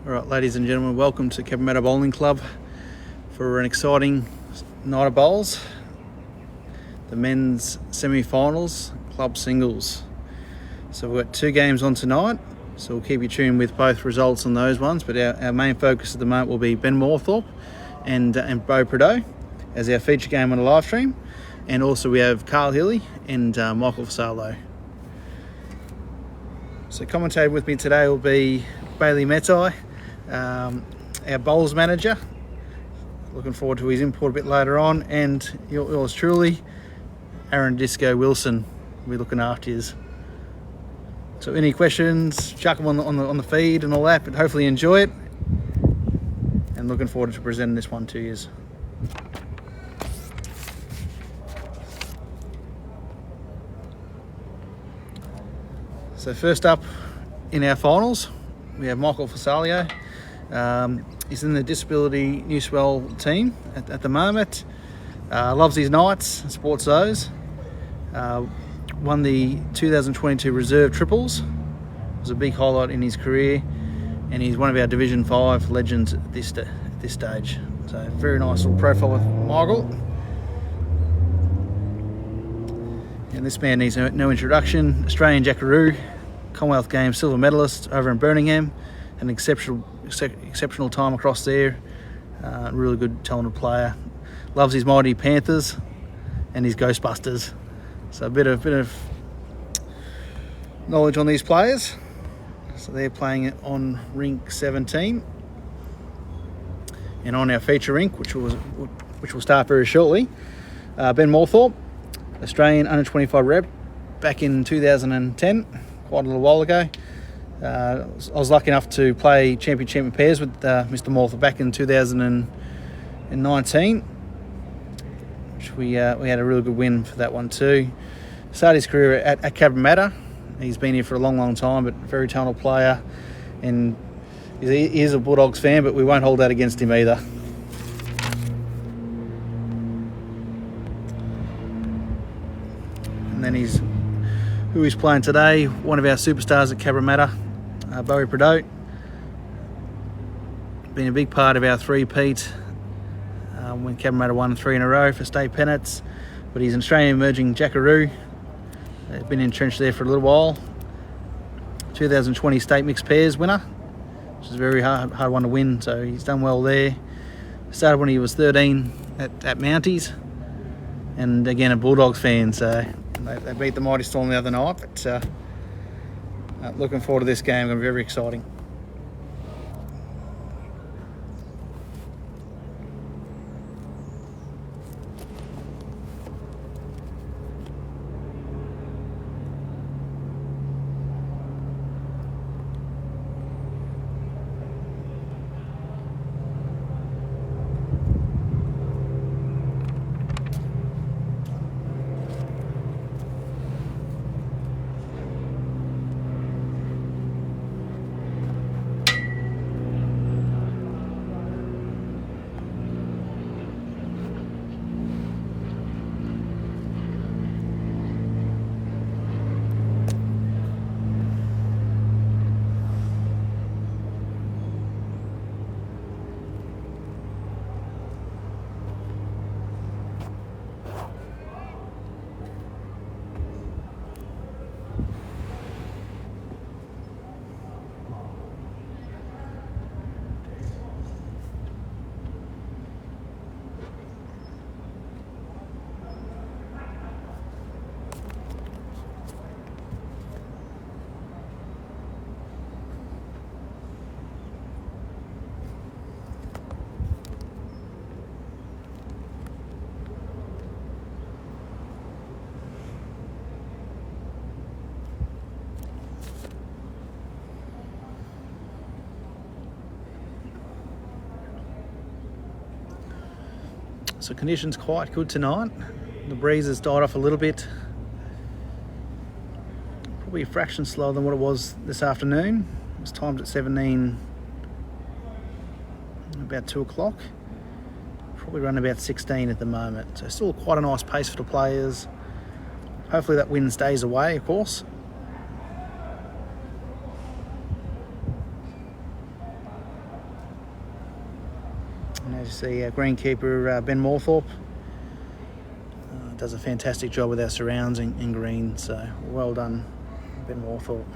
Alright, ladies and gentlemen, welcome to Cabramatta Bowling Club for an exciting night of bowls. The men's semi-finals, club singles. So we've got 2 games on tonight, so we'll keep you tuned with both results on those ones, but our main focus at the moment will be Ben Moorthorpe and Beau Prideaux as our feature game on the live stream. And also we have Carl Hilly and Michael Fasalo. So commentating with me today will be Bailey Metai, our bowls manager. Looking forward to his input a bit later on, and yours truly, Aaron Disco Wilson, will be looking after you. So any questions, chuck them on the feed and all that, but hopefully you enjoy it, and looking forward to presenting this one to you. So first up in our finals, we have Michael Fasalo. He's in the Disability New Swell team at the moment. Loves his nights, sports those. Won the 2022 Reserve Triples. It was a big highlight in his career, and he's one of our Division 5 legends at this stage. So very nice little profile with Michael. And this man needs no introduction. Australian Jackaroo, Commonwealth Games silver medalist over in Birmingham. An exceptional time across there. Really good, talented player. Loves his Mighty Panthers and his Ghostbusters. So a bit of knowledge on these players. So they're playing it on rink 17, and on our feature rink, which will start very shortly. Ben Moorthorpe, Australian under-25 rep, back in 2010, quite a little while ago. I was lucky enough to play champion pairs with Mr. Moorthorpe back in 2019, which we had a really good win for that one too. Started his career at Cabramatta. He's been here for a long time, but very talented player, and he is a Bulldogs fan, but we won't hold that against him either. And then who he's playing today, one of our superstars at Cabramatta, Beau Prideaux. Been a big part of our three-peat when Cabramatta won 3 in a row for state pennants, but he's an Australian emerging Jackaroo. Been entrenched there for a little while. 2020 state mixed pairs winner, which is a very hard one to win, so he's done well there. Started when he was 13 at Mounties, and again a Bulldogs fan, so they beat the Mighty Storm the other night, but looking forward to this game. Going to be very exciting. So conditions quite good tonight. The breeze has died off a little bit. Probably a fraction slower than what it was this afternoon. It was timed at 17, about 2 o'clock. Probably running about 16 at the moment. So still quite a nice pace for the players. Hopefully that wind stays away, of course. It's the greenkeeper Ben Moorthorpe. Does a fantastic job with our surrounds in green, so well done Ben Moorthorpe.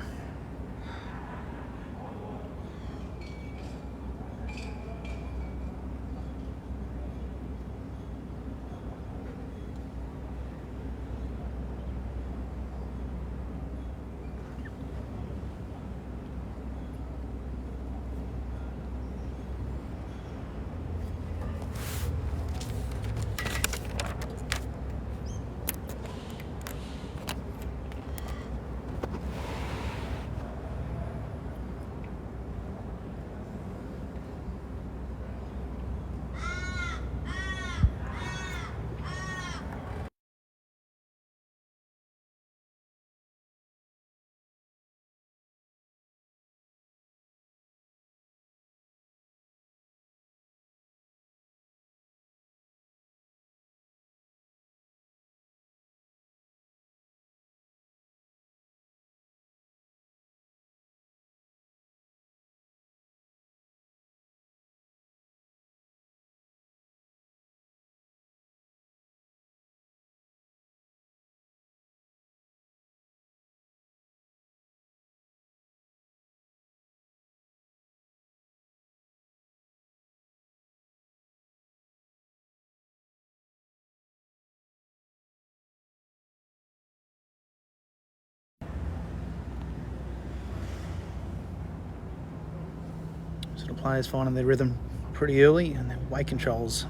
So the players finding their rhythm pretty early, and their weight controls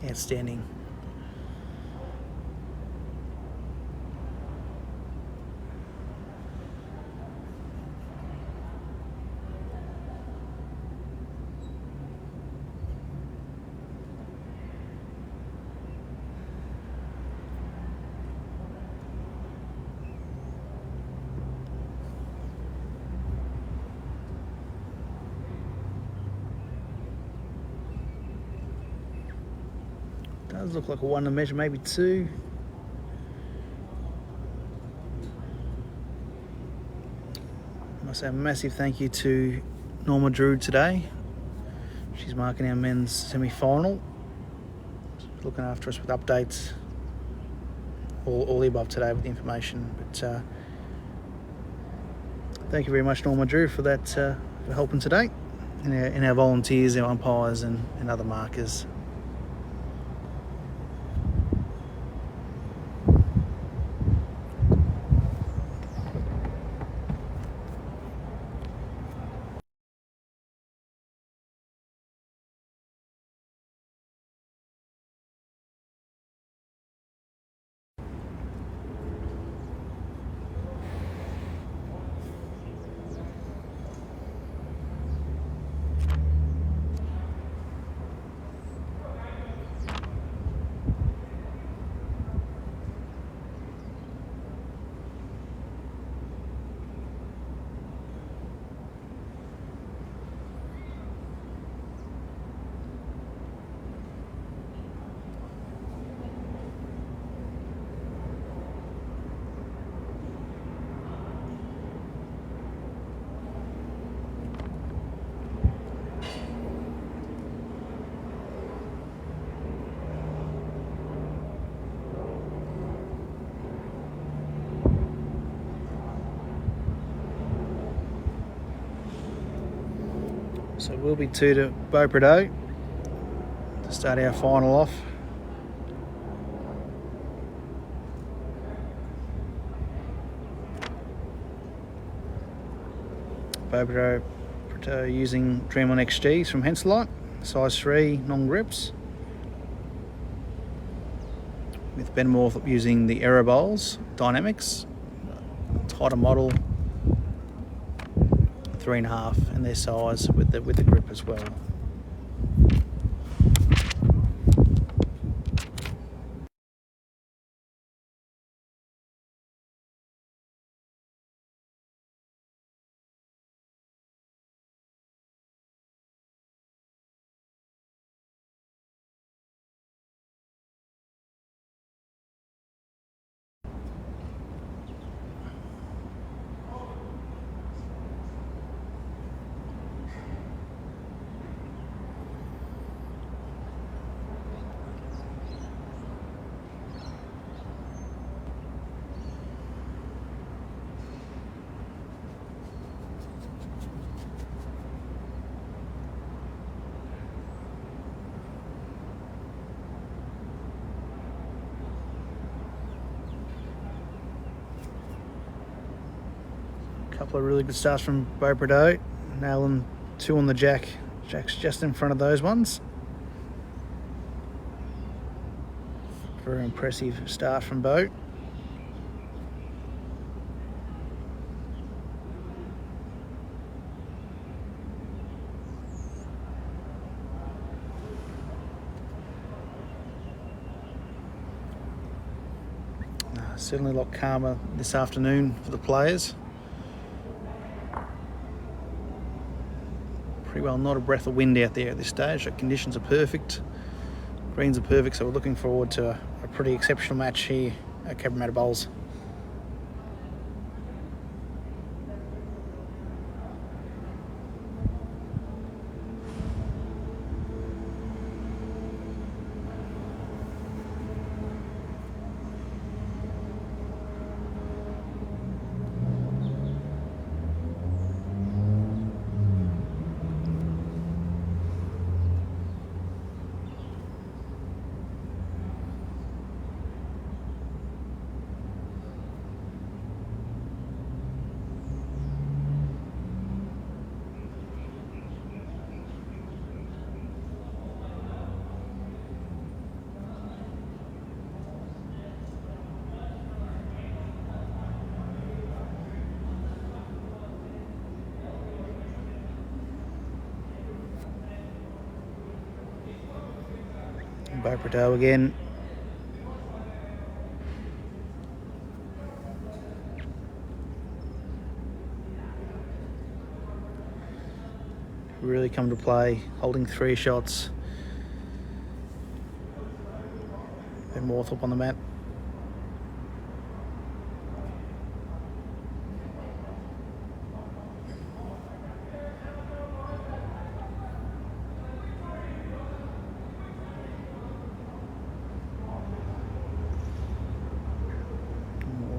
outstanding. Does look like a one to measure, maybe two. I must say a massive thank you to Norma Drew today. She's marking our men's semi-final, looking after us with updates, all the above today with the information. But thank you very much, Norma Drew, for that, for helping today, and our volunteers, our umpires, and other markers. So we'll be 2 to Beaupréau to start our final off. Beaupréau using Dreamline XGs from Henselite, size 3 non-grips. With Ben Moorthorpe using the Aero Bowls Dynamics, tighter model, 3.5 in their size with the grip as well. Couple of really good starts from Beau Prudhoe. Nailing 2 on the jack. Jack's just in front of those ones. Very impressive start from Beau. Certainly a lot calmer this afternoon for the players. Pretty well not a breath of wind out there at this stage. The conditions are perfect. Greens are perfect, so we're looking forward to a pretty exceptional match here at Cabramatta Bowls. Beau Prudhoe again. Really come to play, holding 3 shots. And Moorthorpe on the mat.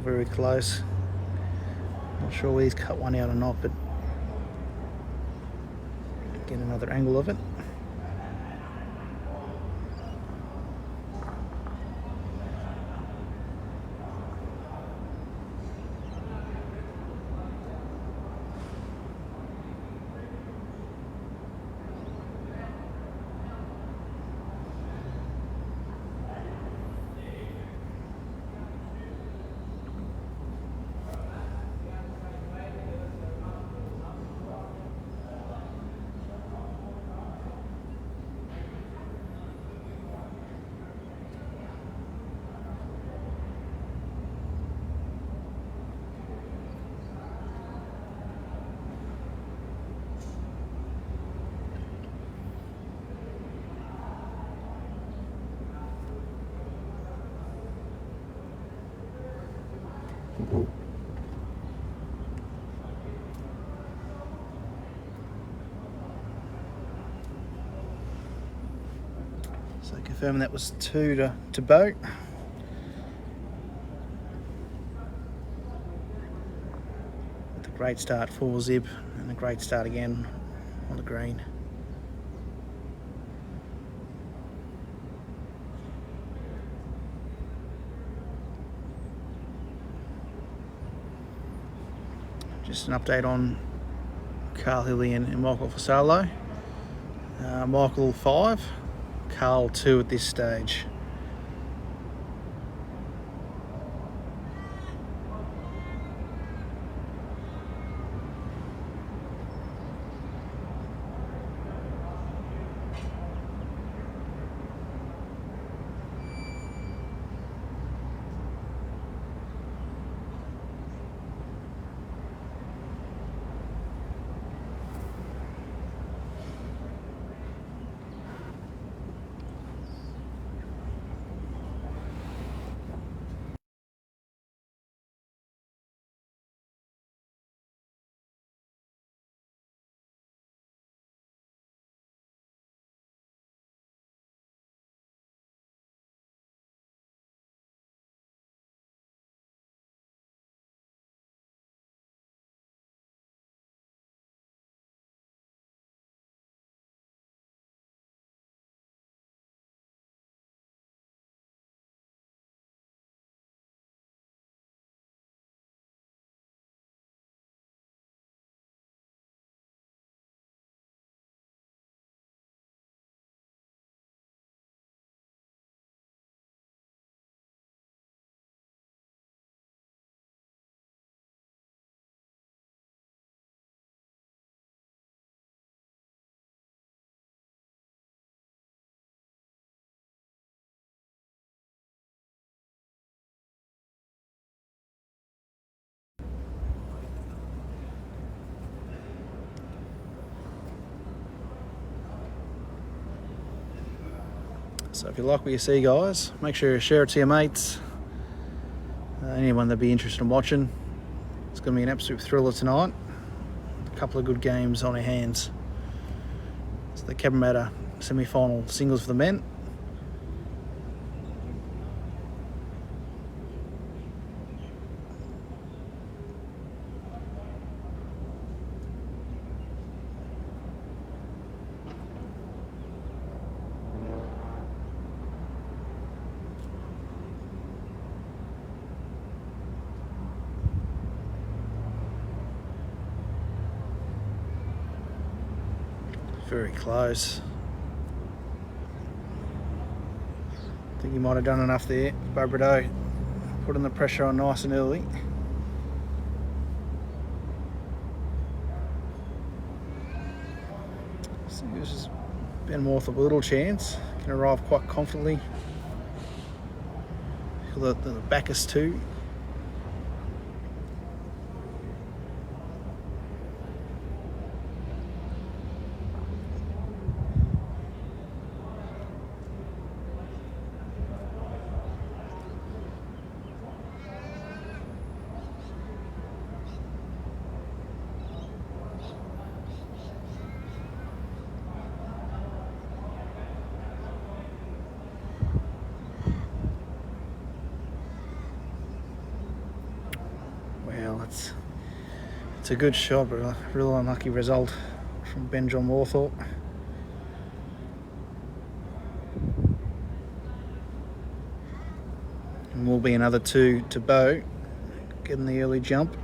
Very close. Not sure whether he's cut one out or not, but get another angle of it. So confirming that was 2 to Beau. With a great start for Zip and a great start again on the green. Just an update on Carl Hilly and Michael Fasalo. Michael 5, Carl 2 at this stage. So if you like what you see, guys, make sure you share it to your mates. Anyone that'd be interested in watching. It's going to be an absolute thriller tonight. A couple of good games on our hands. So the Cabramatta semi-final singles for the men. Very close. I think he might have done enough there. Barbadoe putting the pressure on nice and early. So this is Ben Worth a little chance. Can arrive quite confidently. The Bacchus too. Well, it's a good shot, but a real unlucky result from Ben John Warthorpe. And will be another 2 to Beau, getting the early jump.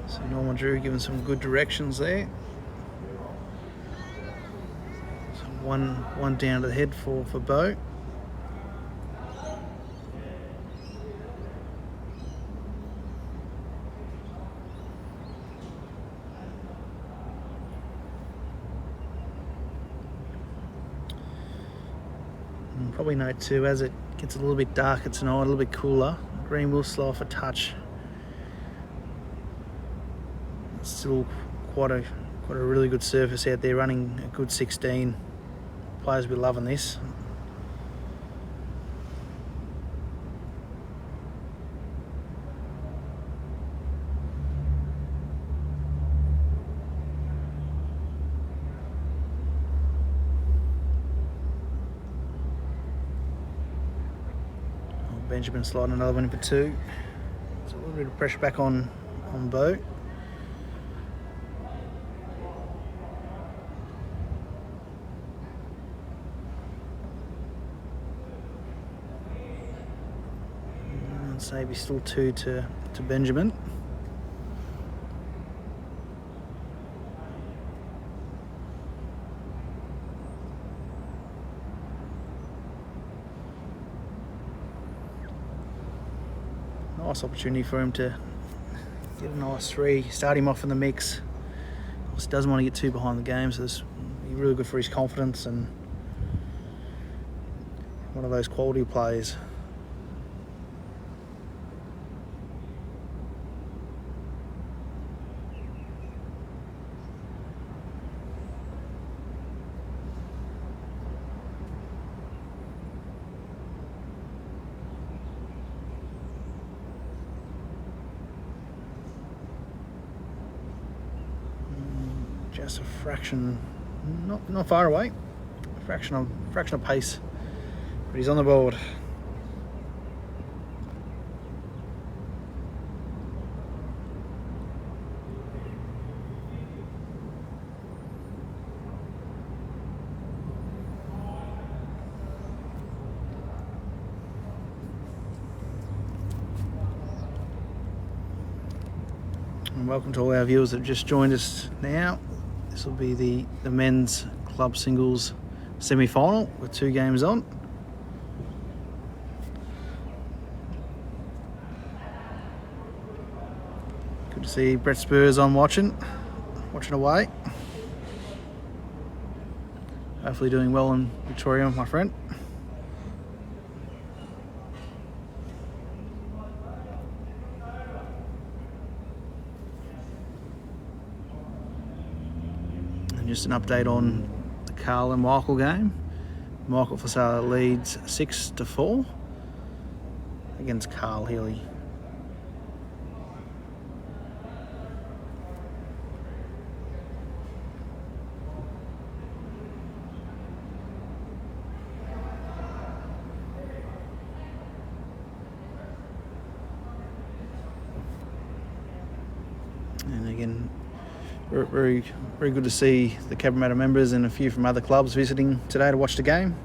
So Norman Drew giving some good directions there. So one down to the head for Beau. And probably note too, as it gets a little bit darker tonight, a little bit cooler, green will slow off a touch. Still quite a really good surface out there, running a good 16. Players will be loving this. Benjamin sliding another one in for 2. So a little bit of pressure back on Beau. Maybe still 2 to Benjamin. Nice opportunity for him to get a nice 3, start him off in the mix. Of course, he doesn't want to get too behind the game, so it's really good for his confidence and one of those quality plays. Just a fraction, not far away. A fraction of pace, but he's on the board. And welcome to all our viewers that have just joined us now. This will be the men's club singles semi-final with 2 games on. Good to see Brett Spurs on watching away. Hopefully doing well in Victoria, my friend. Just an update on the Carl and Michael game. Michael Fasala leads 6-4 against Carl Healy. And again, very good to see the Cabramatta members and a few from other clubs visiting today to watch the game.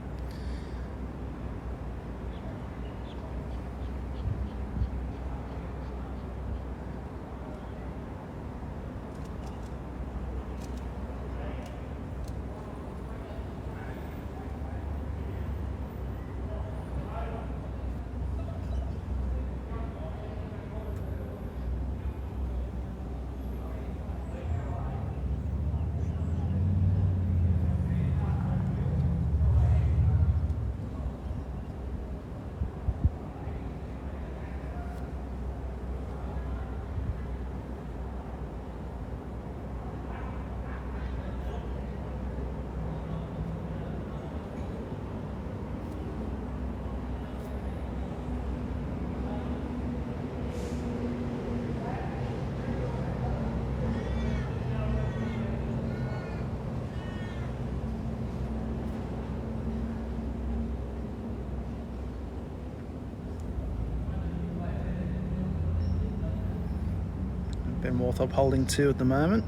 Ben Warthop holding 2 at the moment.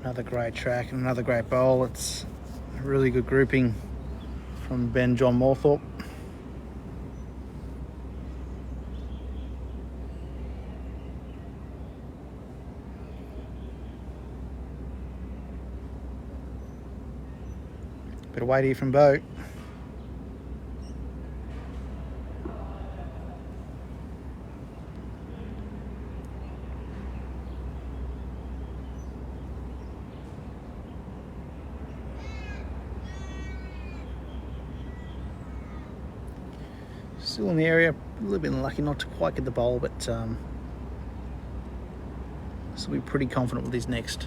Another great track and another great bowl. It's a really good grouping from Ben John Warthop. Bit of weight here from Bo. Still in the area, a little bit unlucky not to quite get the bowl, but still be pretty confident with his next.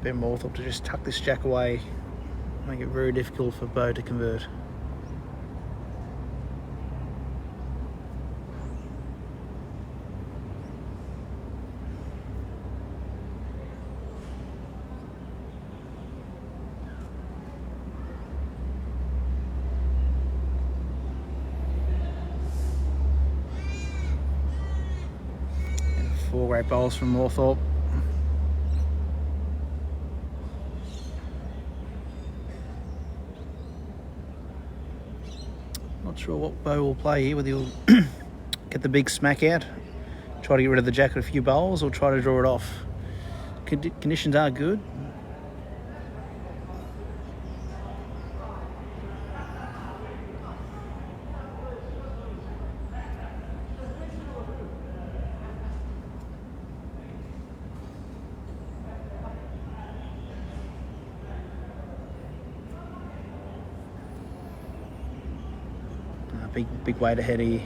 Ben Warthop to just tuck this jack away, make it very difficult for Bo to convert. 4 great bowls from Moorthorpe. Not sure what Beau will play here, whether he'll get the big smack out, try to get rid of the jack with a few bowls, or try to draw it off. Conditions are good. Big weight ahead here.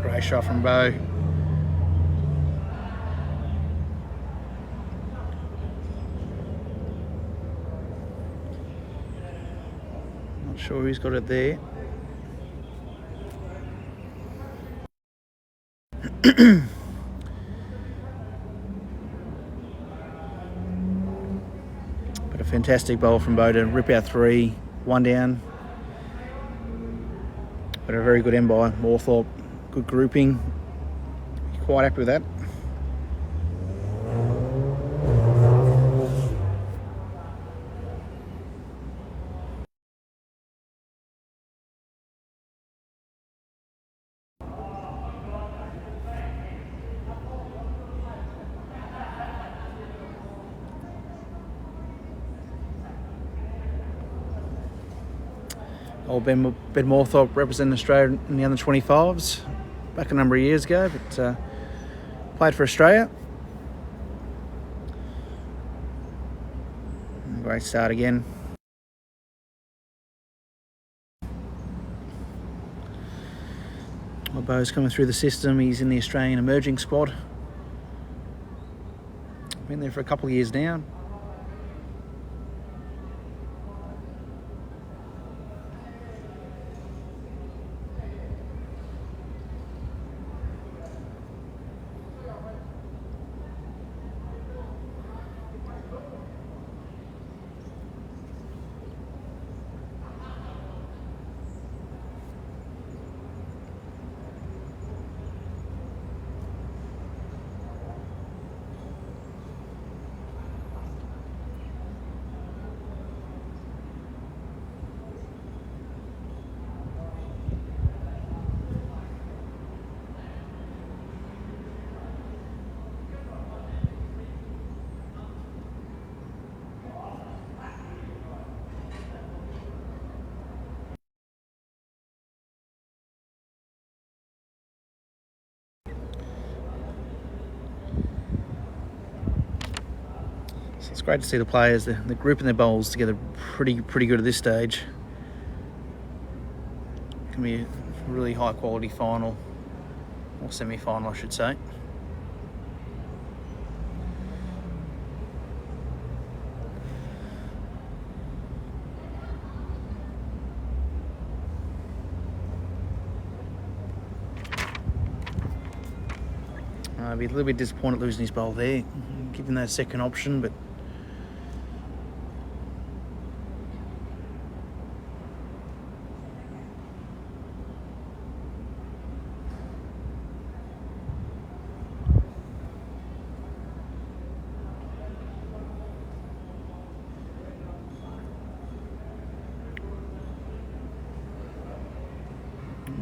Great shot from Beau. Not sure who's got it there. But a fantastic bowl from Beau to rip out 3, 1 down. But a very good end by Moorthorpe. Good grouping. Quite happy with that. Old Ben Moorthorpe representing Australia in the under 25s back a number of years ago, but played for Australia. Great start again. Well, Beau's coming through the system. He's in the Australian emerging squad. Been there for a couple of years now. So it's great to see the players, they're grouping their bowls together pretty good at this stage. It can be a really high quality final, or semi-final I should say. I'd be a little bit disappointed losing his bowl there, given that second option, but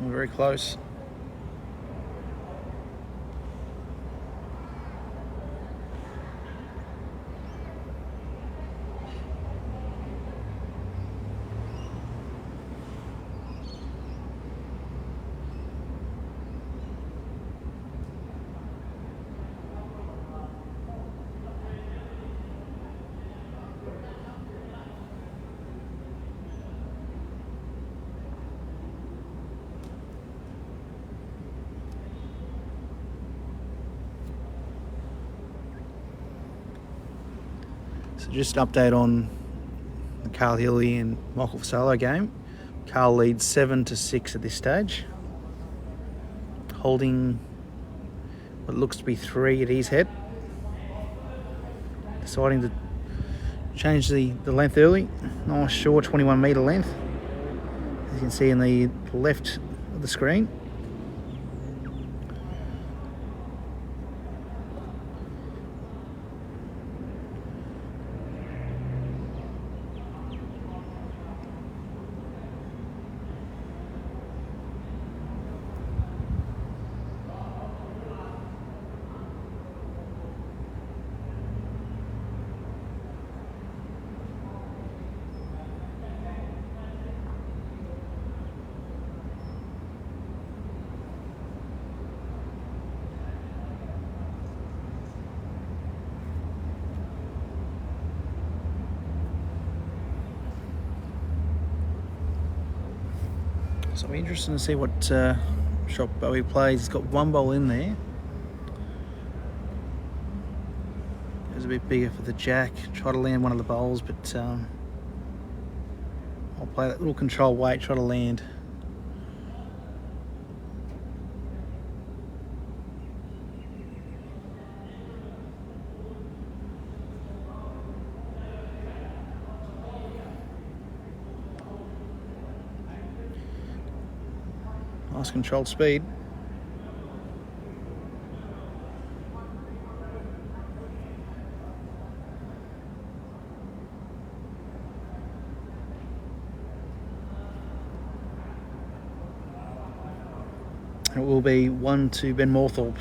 very close. So just an update on the Carl Hilly and Michael Vassallo game. Carl leads 7-6 at this stage, holding what looks to be 3 at his head. Deciding to change the length early. Nice short 21 metre length. you can see in the left of the screen. So it'll be interesting to see what shot Bowie plays. He's got one bowl in there. It was a bit bigger for the jack. Try to land one of the bowls, but I'll play that little control weight, try to land. Nice controlled speed. It will be 1 to Ben Morthorpe.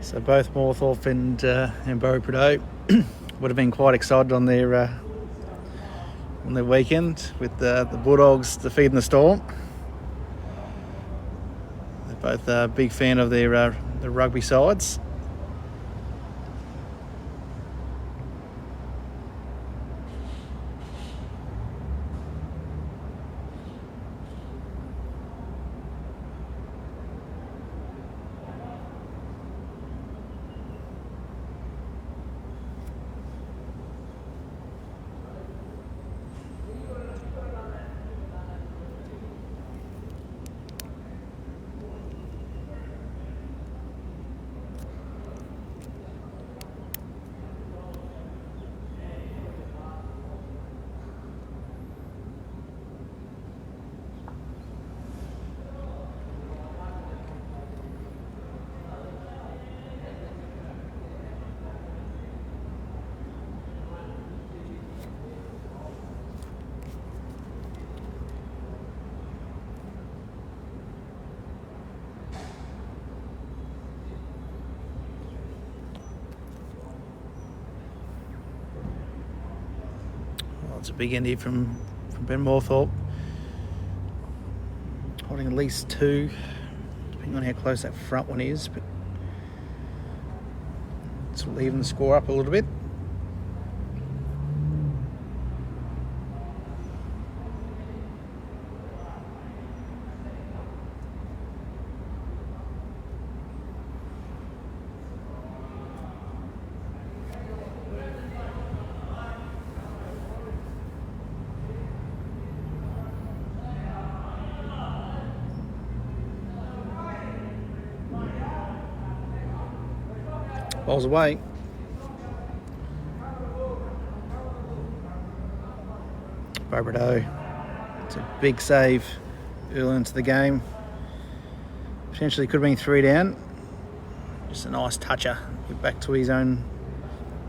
So both Morthorpe and Bowie Prudhoe would have been quite excited on their weekend with the Bulldogs defeating the Storm. They're both a big fan of their rugby sides. it's a big end here from Ben Moorthorpe. Holding at least 2, depending on how close that front one is, but it's will even the score up a little bit. Ball's away. Bobrado. It's a big save early into the game. Potentially could have been 3 down. Just a nice toucher. Get back to his own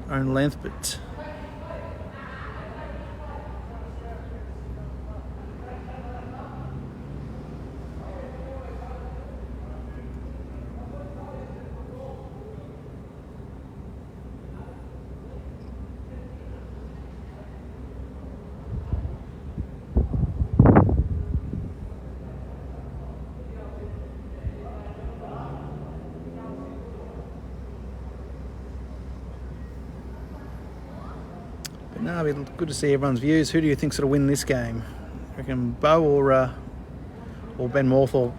length, but no, it'd be good to see everyone's views. Who do you think's going to win this game? I reckon Bo or Ben Moorthorpe?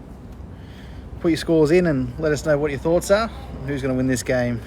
Put your scores in and let us know what your thoughts are. Who's going to win this game?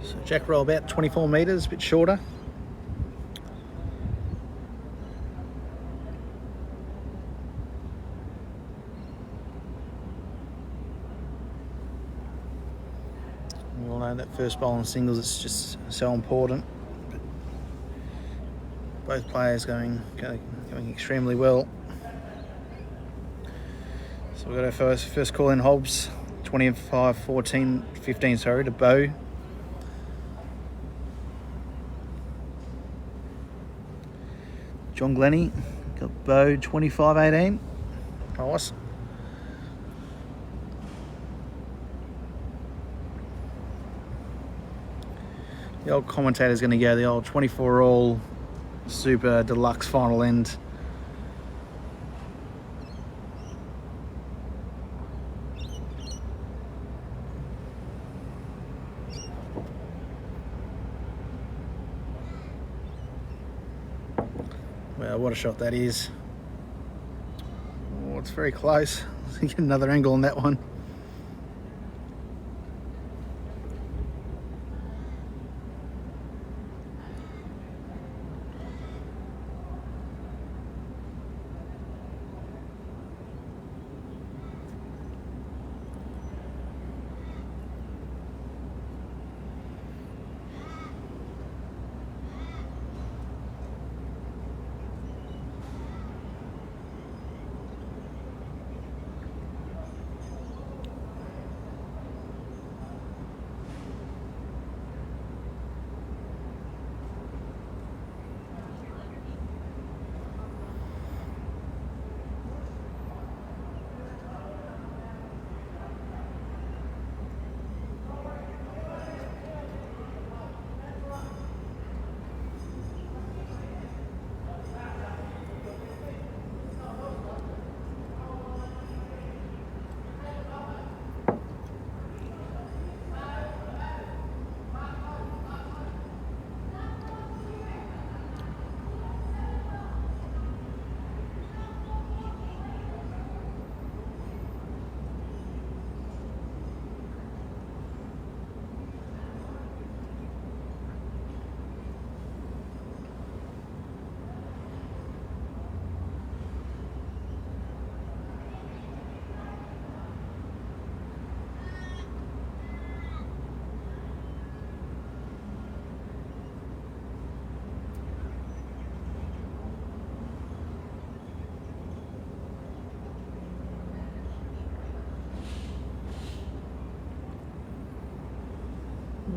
So Jackaroo about 24 metres, a bit shorter. We all know that first bowl on singles is just so important. But both players going extremely well. So we've got our first call in Hobbs, 25-14-15, sorry, to Bo. John Glennie got Bo 25-18. Nice. The old commentator's going to go the old 24-all super deluxe final end. Well, what a shot that is. Oh, it's very close. Get another angle on that one.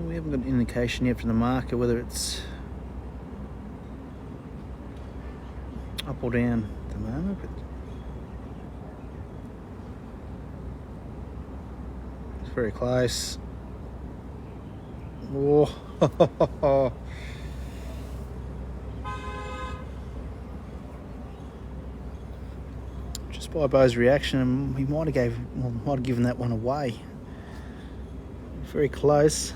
We haven't got an indication yet from the marker whether it's up or down at the moment, but it's very close. Oh, just by Beau's reaction, he might have given that one away. Very close.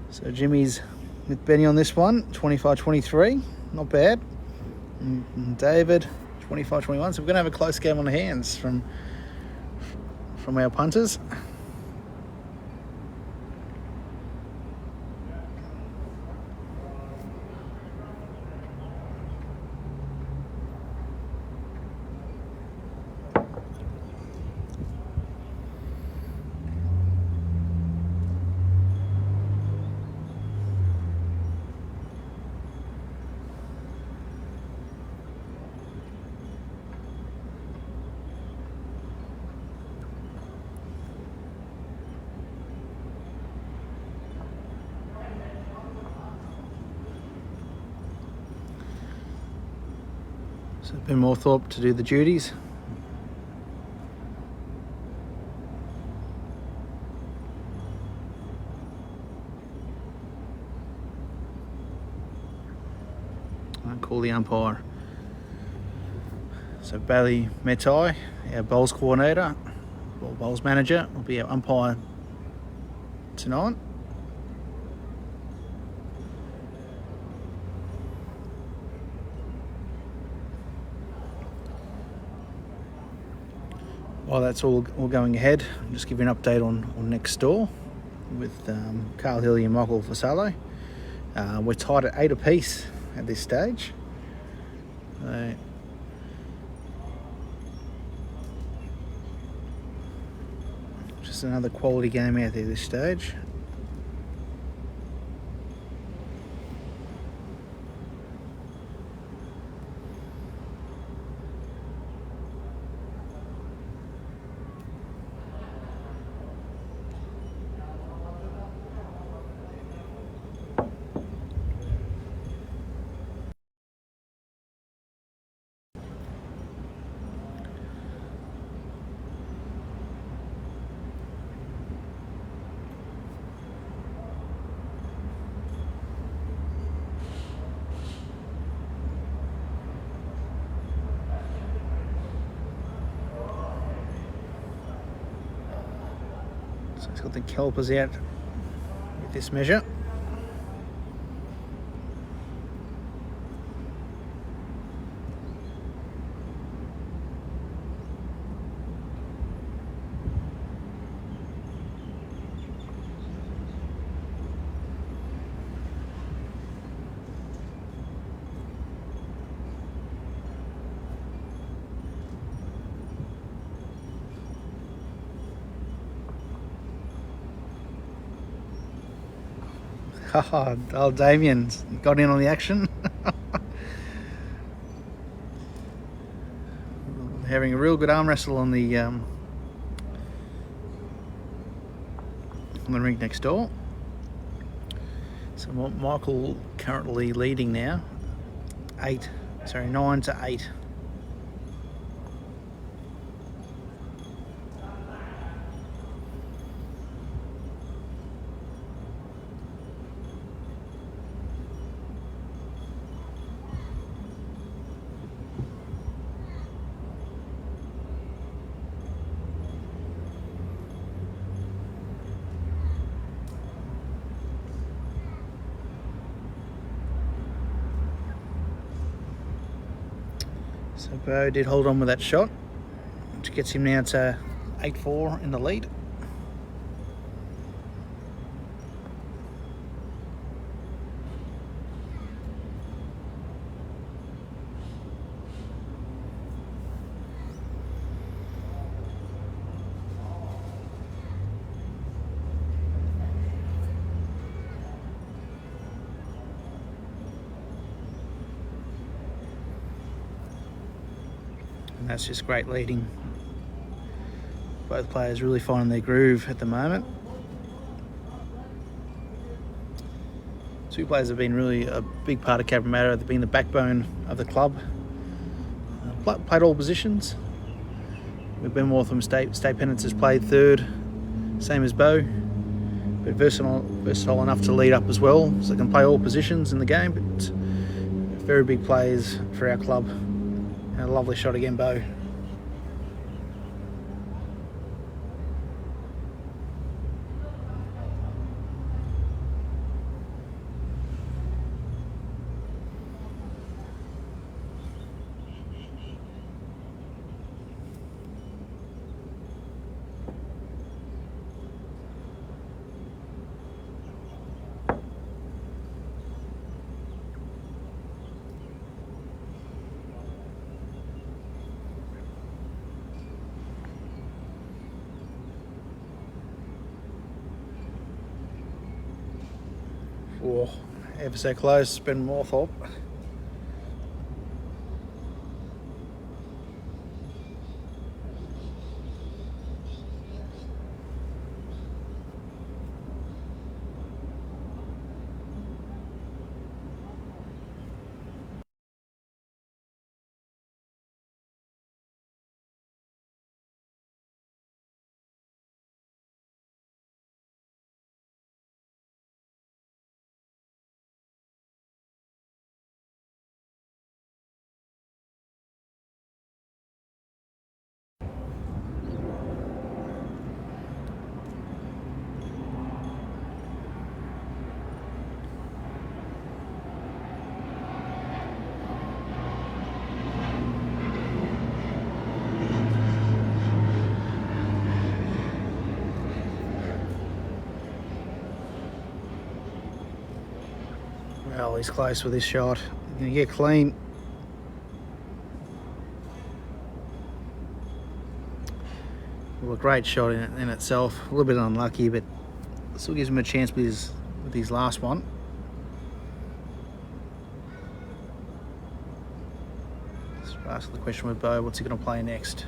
So Jimmy's with Benny on this one, 25-23, not bad. And David, 25-21. So we're going to have a close game on the hands from our punters. So Ben Moorthorpe to do the duties. And call the umpire. So Bailey Metai, our bowls coordinator, or bowls manager, will be our umpire tonight. While that's all going ahead, I'm just giving an update on next door with Carl Hilly and Michael Vassallo. We're tied at 8 apiece at this stage. Just another quality game out there this stage. So it's got the calipers out with this measure. Oh, Damien got in on the action. Having a real good arm wrestle on the ring next door. So Michael currently leading now, 9-8. So Beau did hold on with that shot, which gets him now to 8-4 in the lead. And that's just great leading. Both players really finding their groove at the moment. Two players have been really a big part of Cabramatta. They've been the backbone of the club. Played all positions. Ben Waltham State Pennants has played third, same as Bo, but versatile enough to lead up as well, so they can play all positions in the game. But very big players for our club. And a lovely shot again, Bo. Oh, ever so close, Ben Moorthorpe. Well, he's close with this shot. Gonna get clean. Well, a great shot in itself. A little bit unlucky, but still gives him a chance with his last one. Let's ask the question with Bo, what's he going to play next?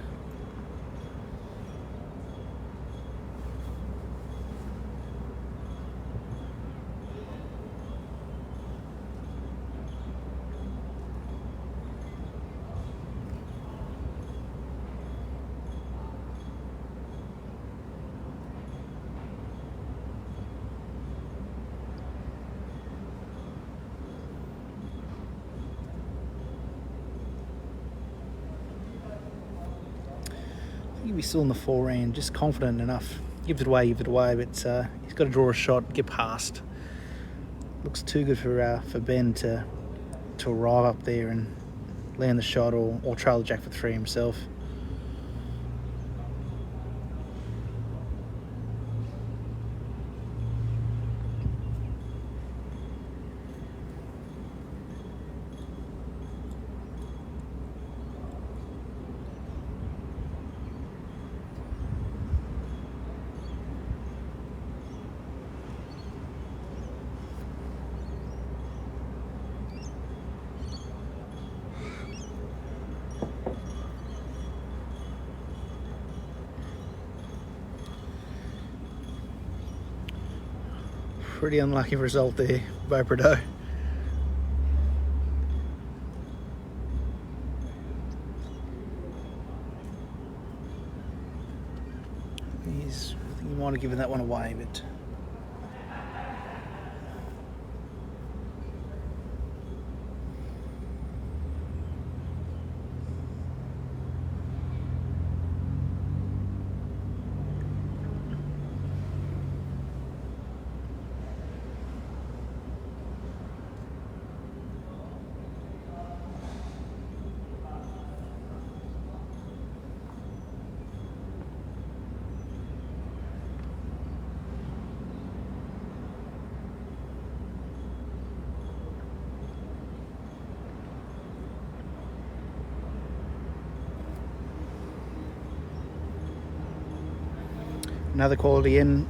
He'll be still in the forehand, just confident enough. Give it away, but he's got to draw a shot, get past. Looks too good for Ben to arrive up there and land the shot or trail the jack for three himself. Pretty unlucky result there, Bo Prideaux. I think he might have given that one away, but another quality in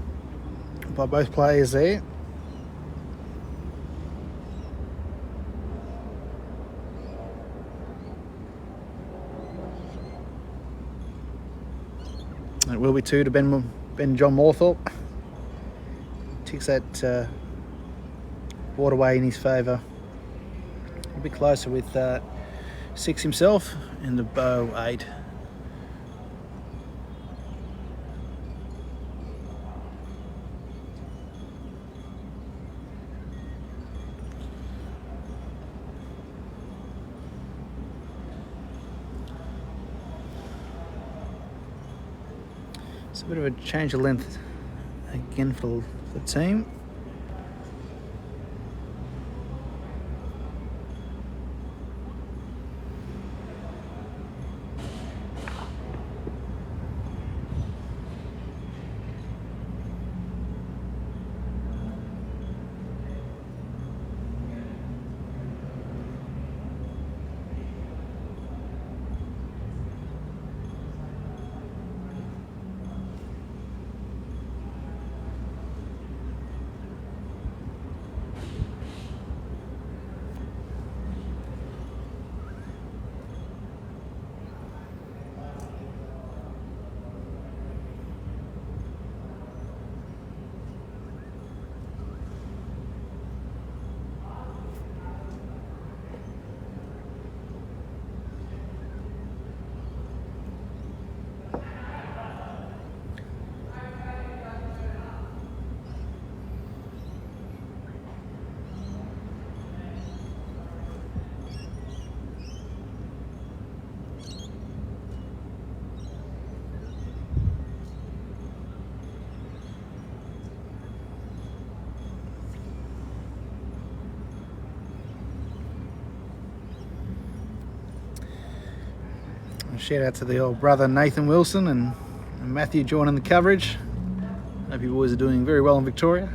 by both players there. It will be 2 to Ben John Moorthorpe. Ticks that waterway in his favour. A bit closer with 6 himself and the bow 8. It's a bit of a change of length again for the team. Shout out to the old brother Nathan Wilson and Matthew joining the coverage. Hope you boys are doing very well in Victoria.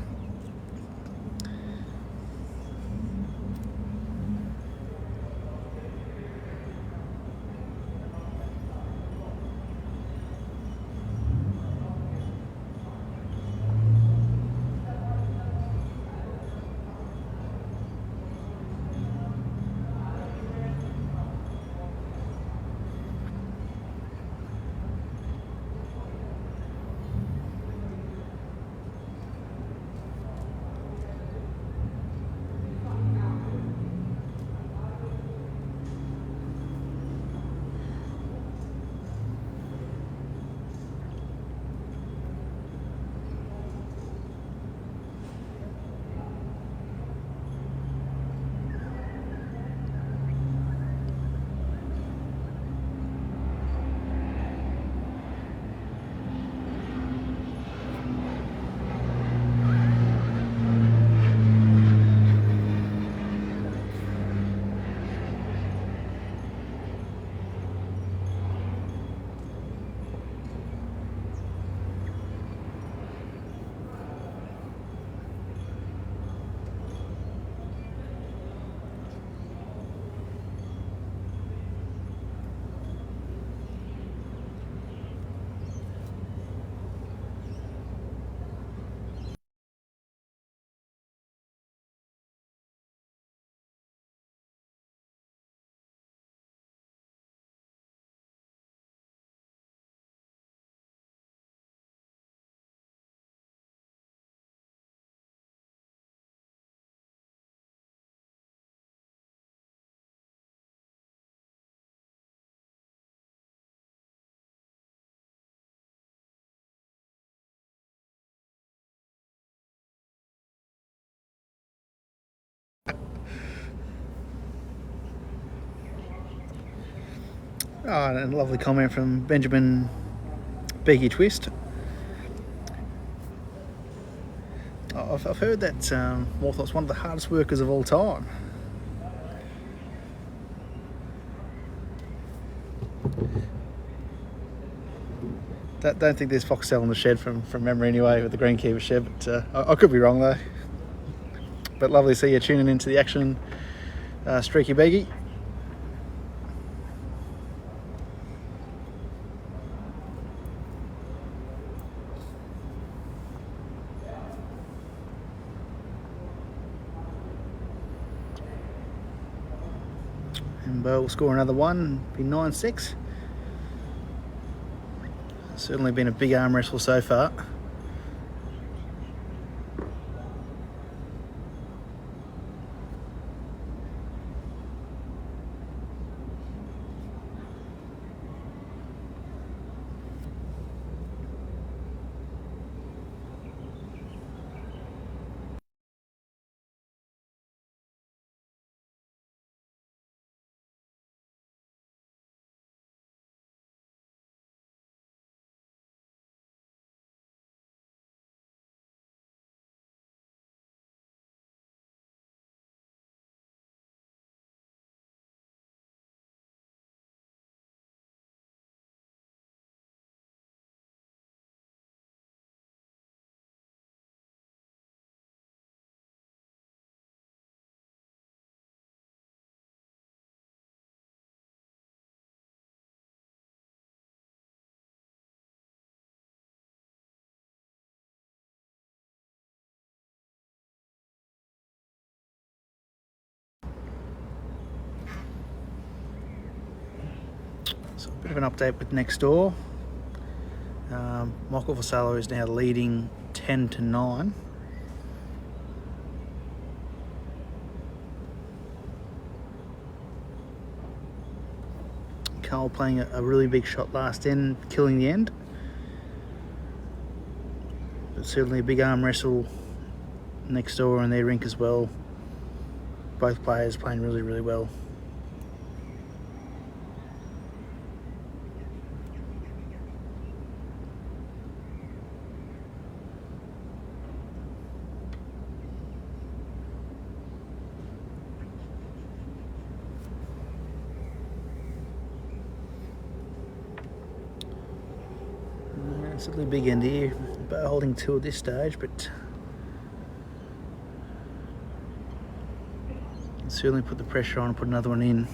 Oh, and a lovely comment from Benjamin Beaky Twist. I've heard that Moorthorpe's one of the hardest workers of all time. Don't think there's foxtail in the shed from memory anyway, with the greenkeeper shed, but I could be wrong though. But lovely to see you tuning into the action, Streaky Beaky. And Bo will score another one, be 9-6. Certainly been a big arm wrestle so far. So a bit of an update with next door. Michael Vassallo is now leading 10-9. Carl playing a really big shot last end, killing the end. But certainly a big arm wrestle next door in their rink as well. Both players playing really, really well. Certainly big end here, but holding two at this stage, but certainly put the pressure on and put another one in.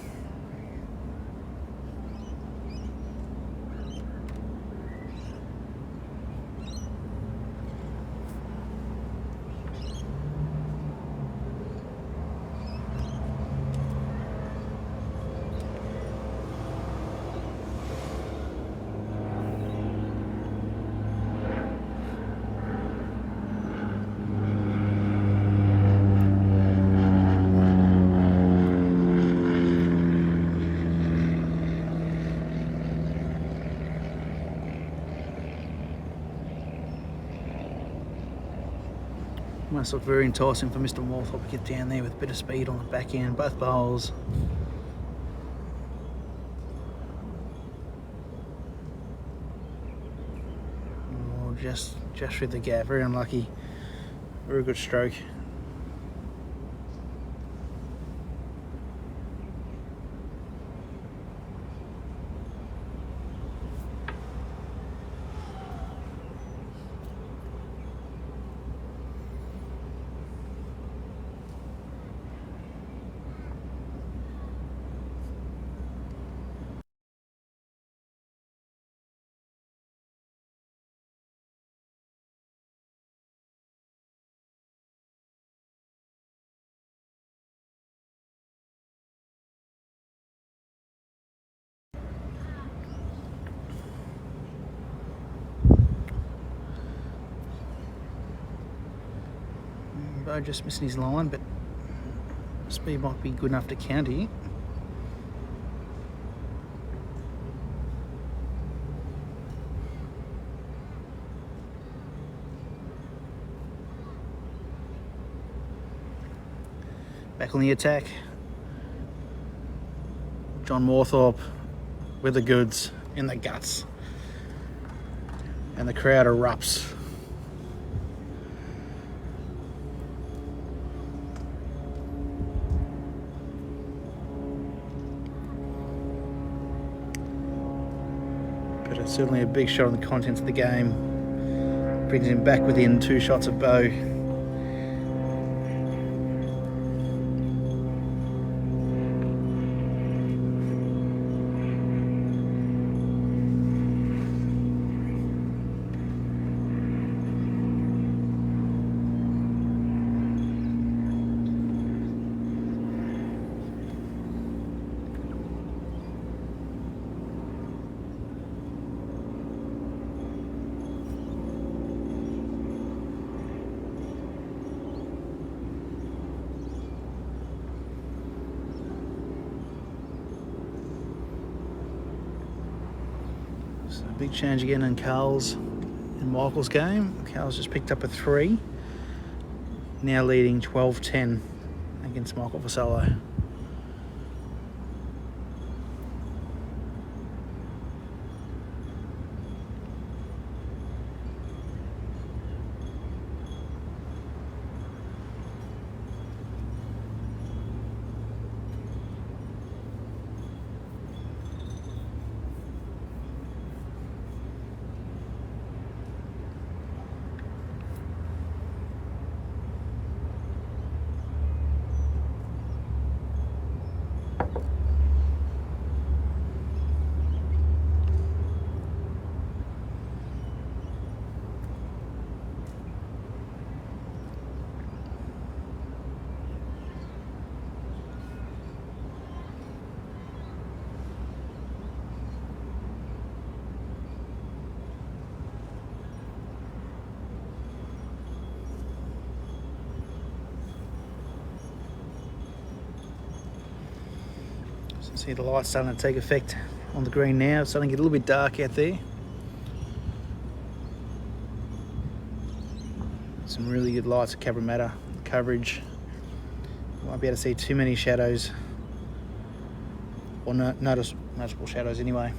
Must look very enticing for Mr. Moorthorpe to get down there with a bit of speed on the back end, both bowls. Oh, just through the gap, very unlucky. Very good stroke. Bo just missing his line, but speed might be good enough to counter here. Back on the attack. John Moorthorpe with the goods in the guts. And the crowd erupts. But it's certainly a big shot on the contents of the game. Brings him back within 2 shots of Bo. So big change again in Carl's and Michael's game. Carl's just picked up a 3. Now leading 12-10 against Michael Vassallo. See the lights starting to take effect on the green now. It's starting to get a little bit dark out there. Some really good lights at Cabramatta coverage. You won't be able to see too many shadows, or noticeable shadows anyway.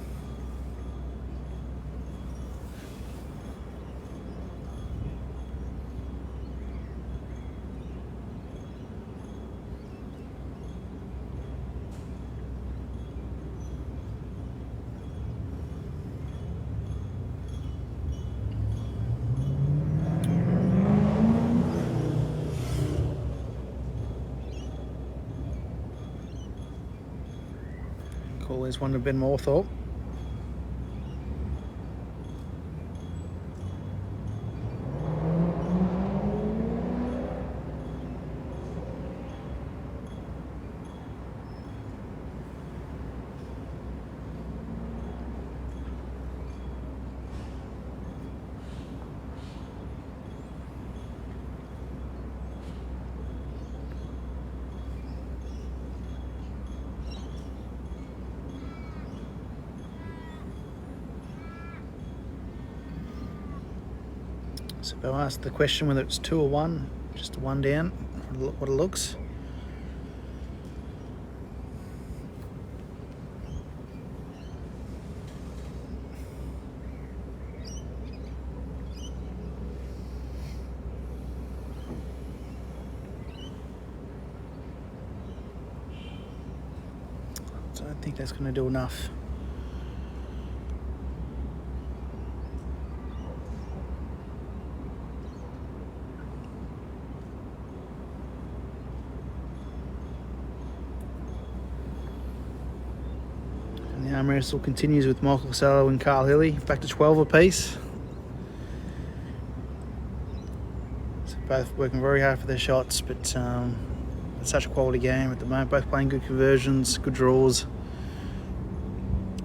Call this one to Ben Moorthorpe. So I'll ask the question whether it's 2 or 1, just a 1 down, what it looks. So I think that's going to do enough. The arm wrestle continues with Michael Vassallo and Carl Hilly, back to 12 apiece. So both working very hard for their shots, but it's such a quality game at the moment. Both playing good conversions, good draws.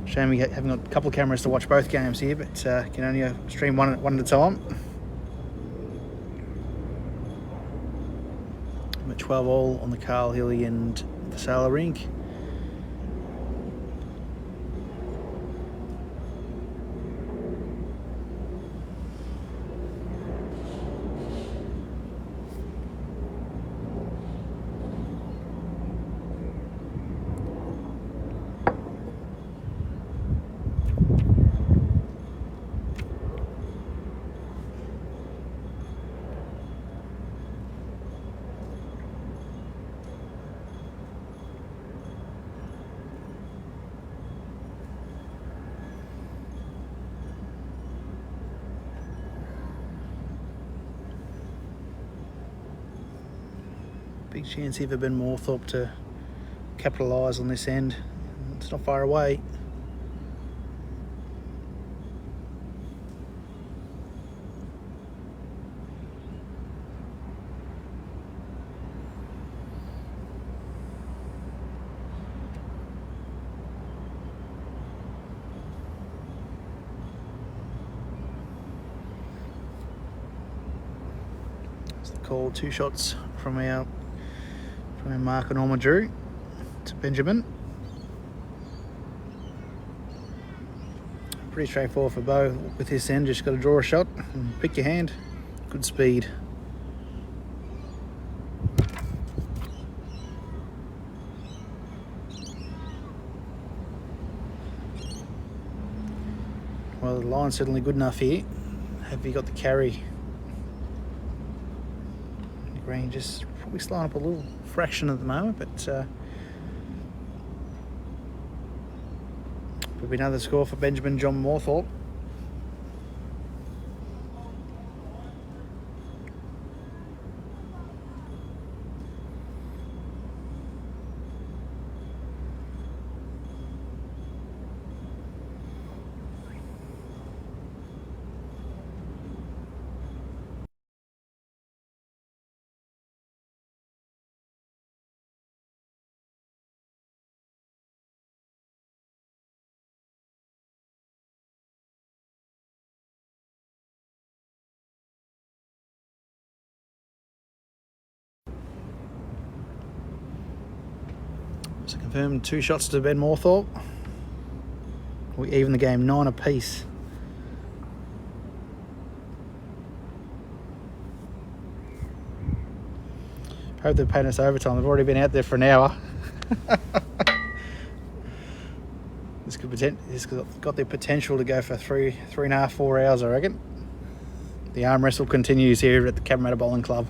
Shame we haven't got a couple of cameras to watch both games here, but can only stream one at a time. I'm at 12 all on the Carl Hilly and Vassallo rink. Big chance here for Ben Moorthorpe to capitalise on this end. It's not far away. It's the call, 2 shots from our Mark and Norma Drew to Benjamin. pretty straightforward for Beau with this end. Just got to draw a shot and pick your hand. Good speed. Well, the line's certainly good enough here. Have you got the carry? The green just probably slowing up a little fraction at the moment, but will be another score for Benjamin John Moorthorpe. So confirmed 2 shots to Ben Moorthorpe. We even the game 9 apiece. Hope they're paying us overtime. They've already been out there for an hour. This got the potential to go for 3.5, 4 hours, I reckon. The arm wrestle continues here at the Cabramatta Bowling Club.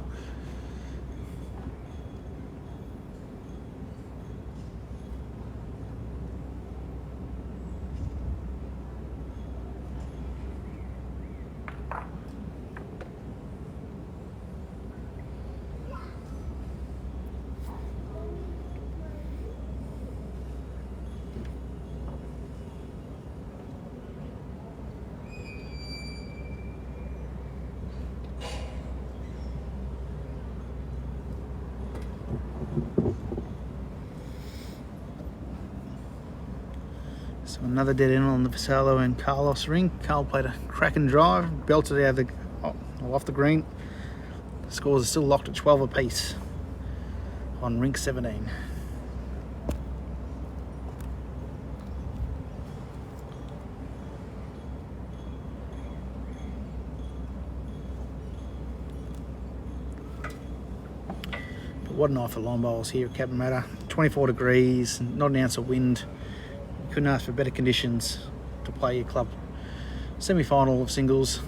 So another dead end on the Vassallo and Carlos ring. Carl played a cracking drive, belted it out off the green. The scores are still locked at 12 apiece on rink 17. But what a night for long bowls here at Cabramatta. 24 degrees, not an ounce of wind. Couldn't ask for better conditions to play your club semi-final of singles.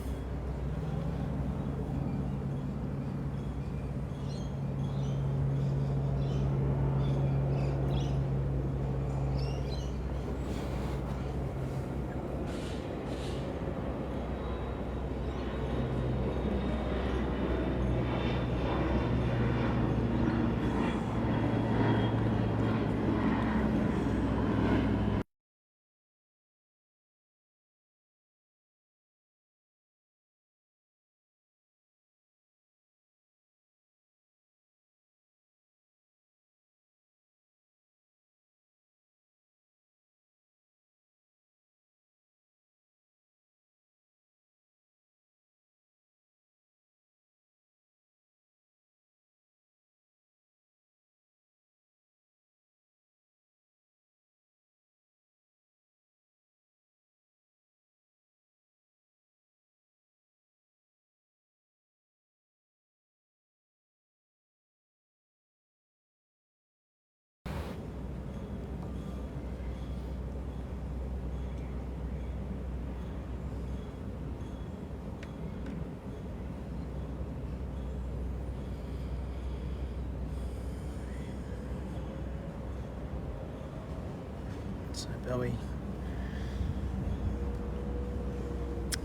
So Bowie,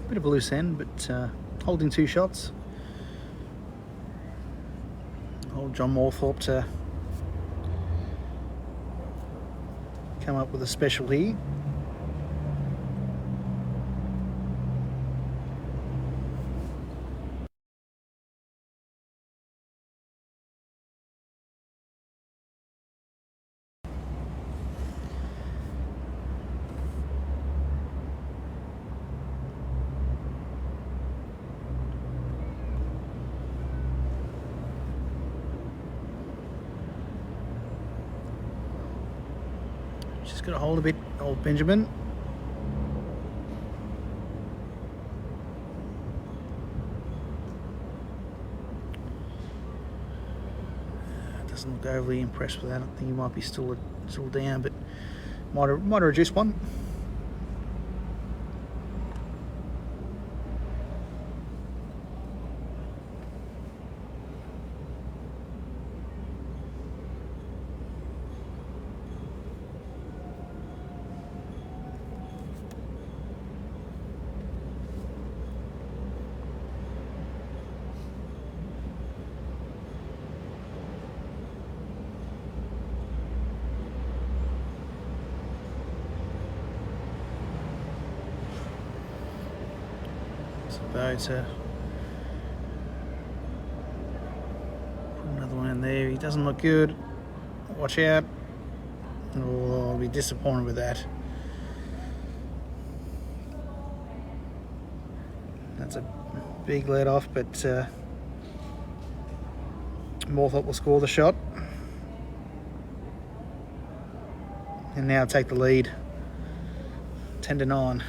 bit of a loose end, but holding 2 shots. Old John Moorthorpe to come up with a special here. Just got to hold a bit, old Benjamin. Doesn't look overly impressed with that. I think he might be still down, but might have reduced one. So put another one in there. He doesn't look good. Watch out. Oh, I'll be disappointed with that. That's a big let off, but Moorthorpe will score the shot. And now take the lead. 10-9.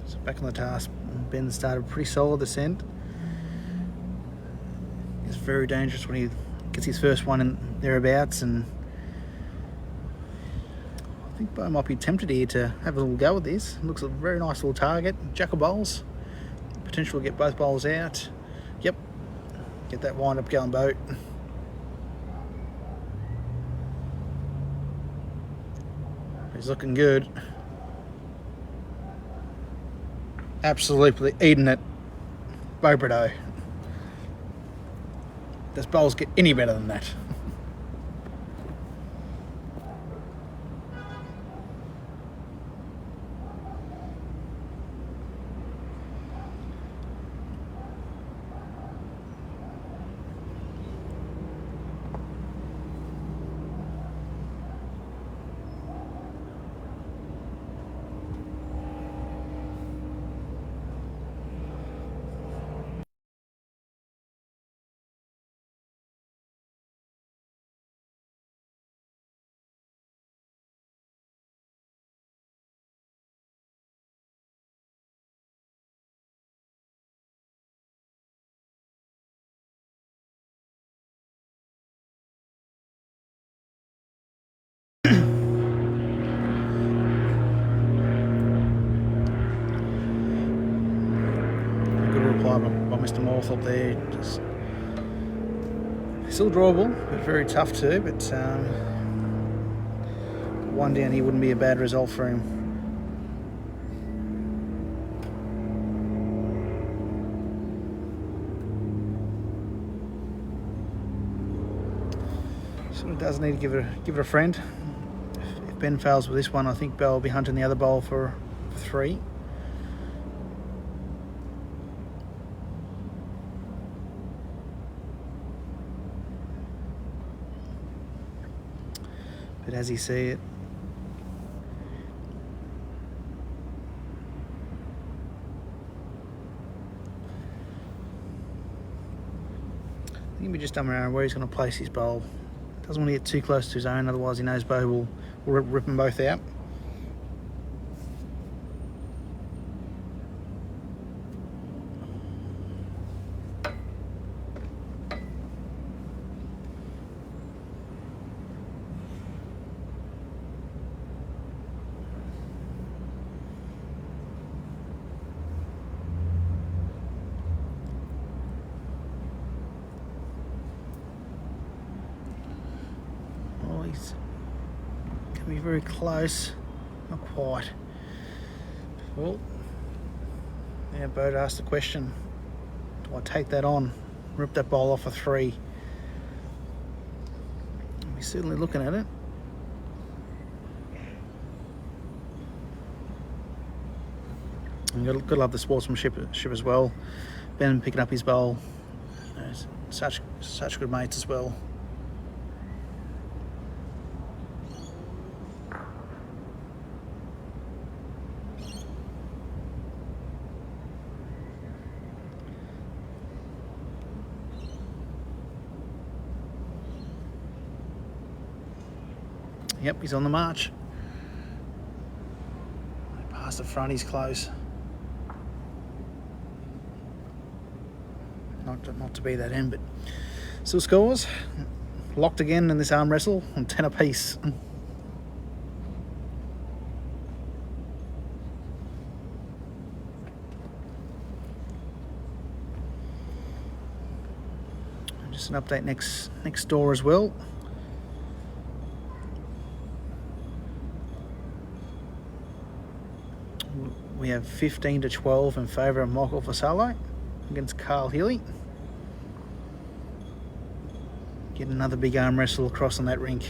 So back on the task. Ben started pretty solid this end. He's very dangerous when he gets his first one in thereabouts, and I think Bo might be tempted here to have a little go with this. Looks a very nice little target. Jackal bowls. Potential to get both bowls out. Yep. Get that wind up going, Bo. He's looking good. Absolutely eating it. Bo Brito. Does bowls get any better than that? By Mr. Moorthorpe there. Just still drawable, but very tough too. But one down here wouldn't be a bad result for him. Sort of does need to give it a friend. If Ben fails with this one, I think Bell will be hunting the other bowl for 3. But as he see it, Maybe just around where he's going to place his bowl. Doesn't want to get too close to his own, otherwise he knows Bo will rip them both out. Oh, he's coming very close. Not quite. Well, yeah, Bo asked the question, do I take that on? Rip that bowl off a 3? He's certainly looking at it. And you've got to love the sportsmanship as well. Ben picking up his bowl. You know, such good mates as well. Yep, he's on the march. Past the front, he's close. Not to be that end, but still scores. Locked again in this arm wrestle on 10 apiece. Just an update next door as well. We have 15-12 in favour of Michael Vassallo against Carl Healy. Get another big arm wrestle across on that rink.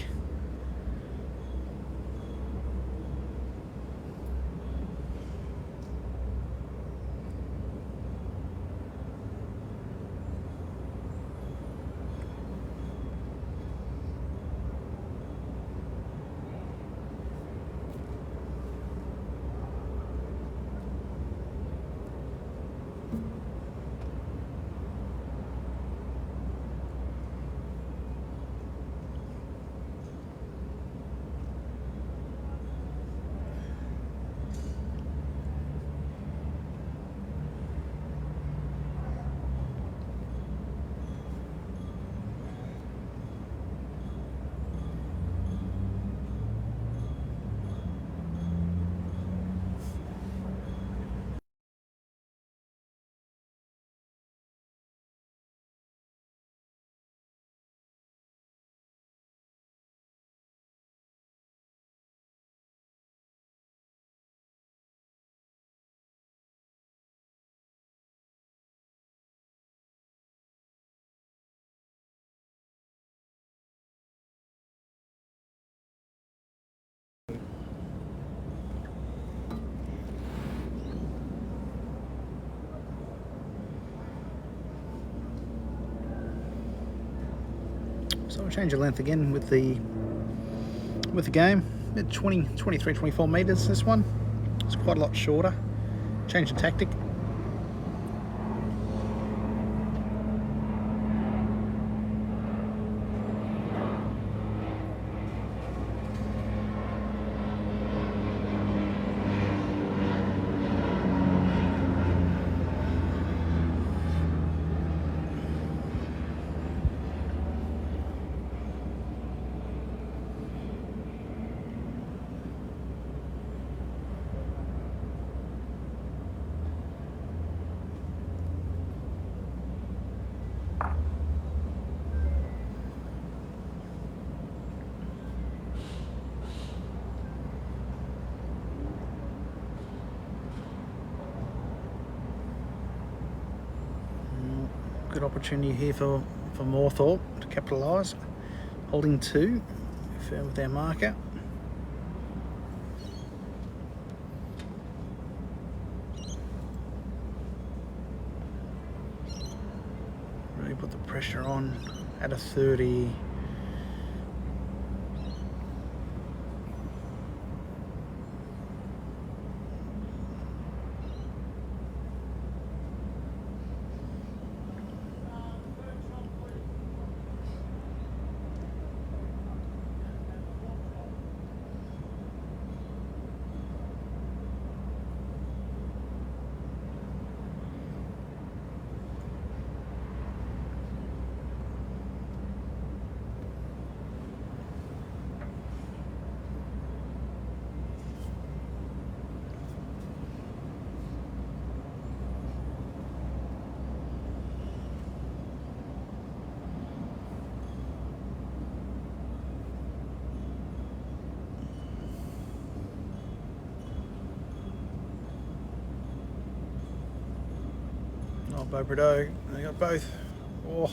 So I'll change the length again with the game. At 23-24 metres this one. It's quite a lot shorter. Change the tactic. Good opportunity here for Moorthorpe to capitalise. Holding 2, firm with their marker. Really put the pressure on at a 30. Beau Bordeaux. They got both. Oh.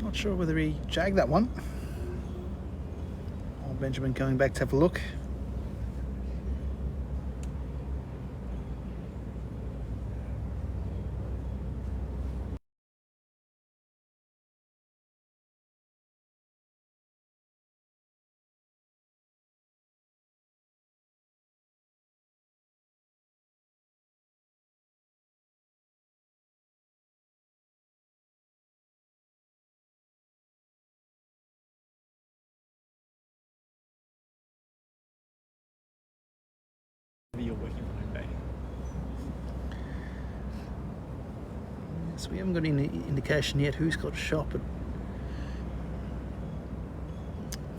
Not sure whether he jagged that one. Old Benjamin going back to have a look. You're working from home day. So we haven't got any indication yet who's got shot, but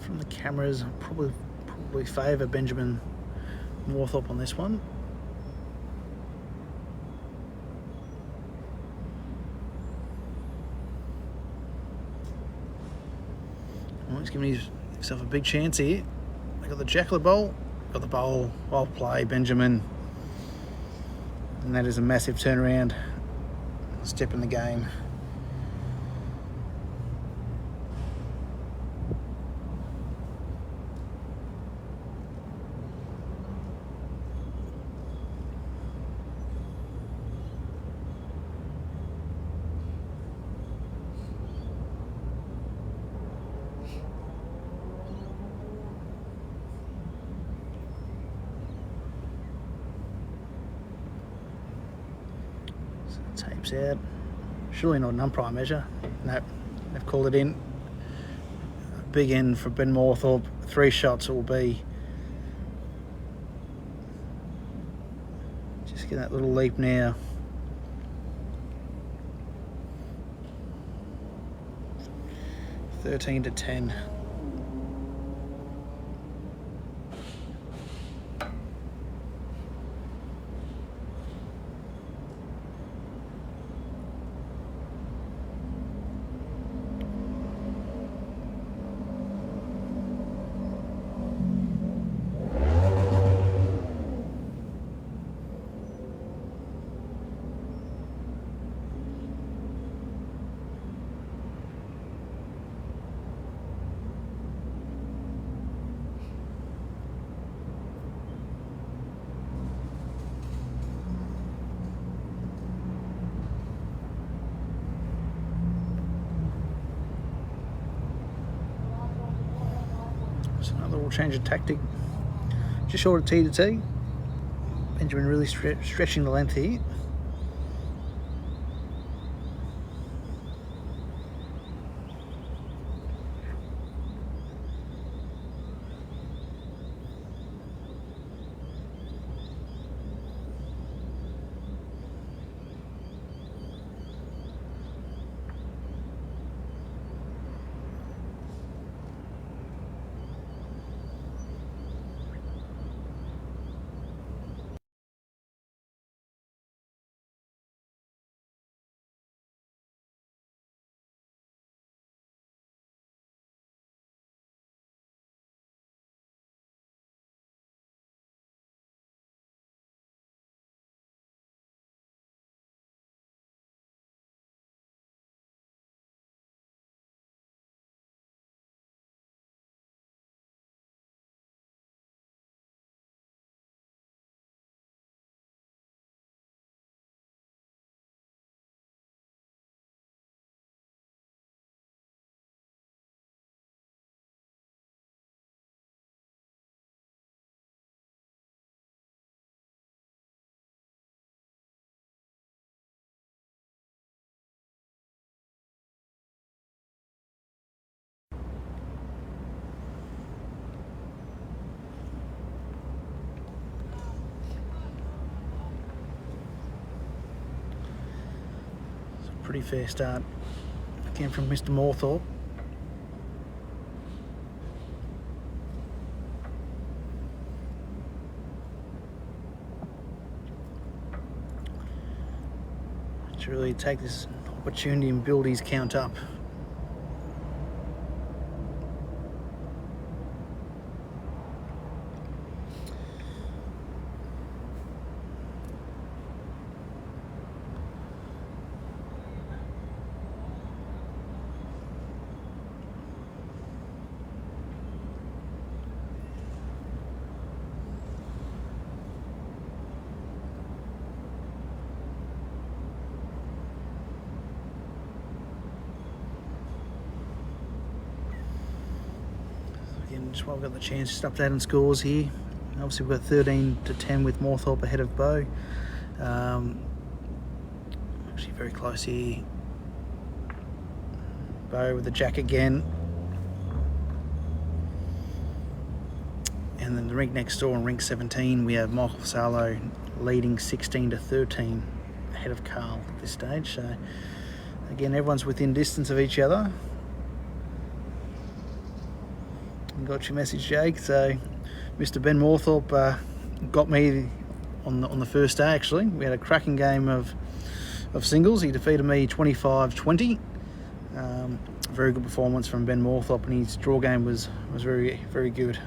from the cameras, probably favour Benjamin Moorthorpe on this one. Well, he's giving himself a big chance here. They got the Jackal bowl, got the bowl. Well played, Benjamin. And that is a massive turnaround step in the game. Tapes out. Surely not an umpire measure. No, they've called it in. A big end for Ben Moorthorpe. 3 shots it will be. Just get that little leap now. (13-10). So another little change of tactic. Just short of T to T. Benjamin really stretching the length here. Pretty fair start again from Mr. Moorthorpe. To really take this opportunity and build his count up. Again, just while we've got the chance, just updating scores here. Obviously we've got 13-10 with Moorthorpe ahead of Bow. Actually very close here. Bow with the jack again. And then the rink next door in rink 17, we have Michael Salo leading 16-13 ahead of Carl at this stage. So again, everyone's within distance of each other. Got your message, Jake. So Mr. Ben Moorthorpe got me on the first day. Actually, we had a cracking game of singles. He defeated me 25-20. Very good performance from Ben Moorthorpe, and his draw game was very, very good.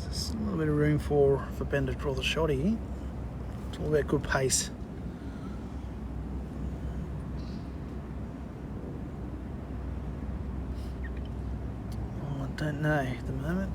There's a little bit of room for Ben to draw the shot here. It's all about good pace. Oh, I don't know at the moment.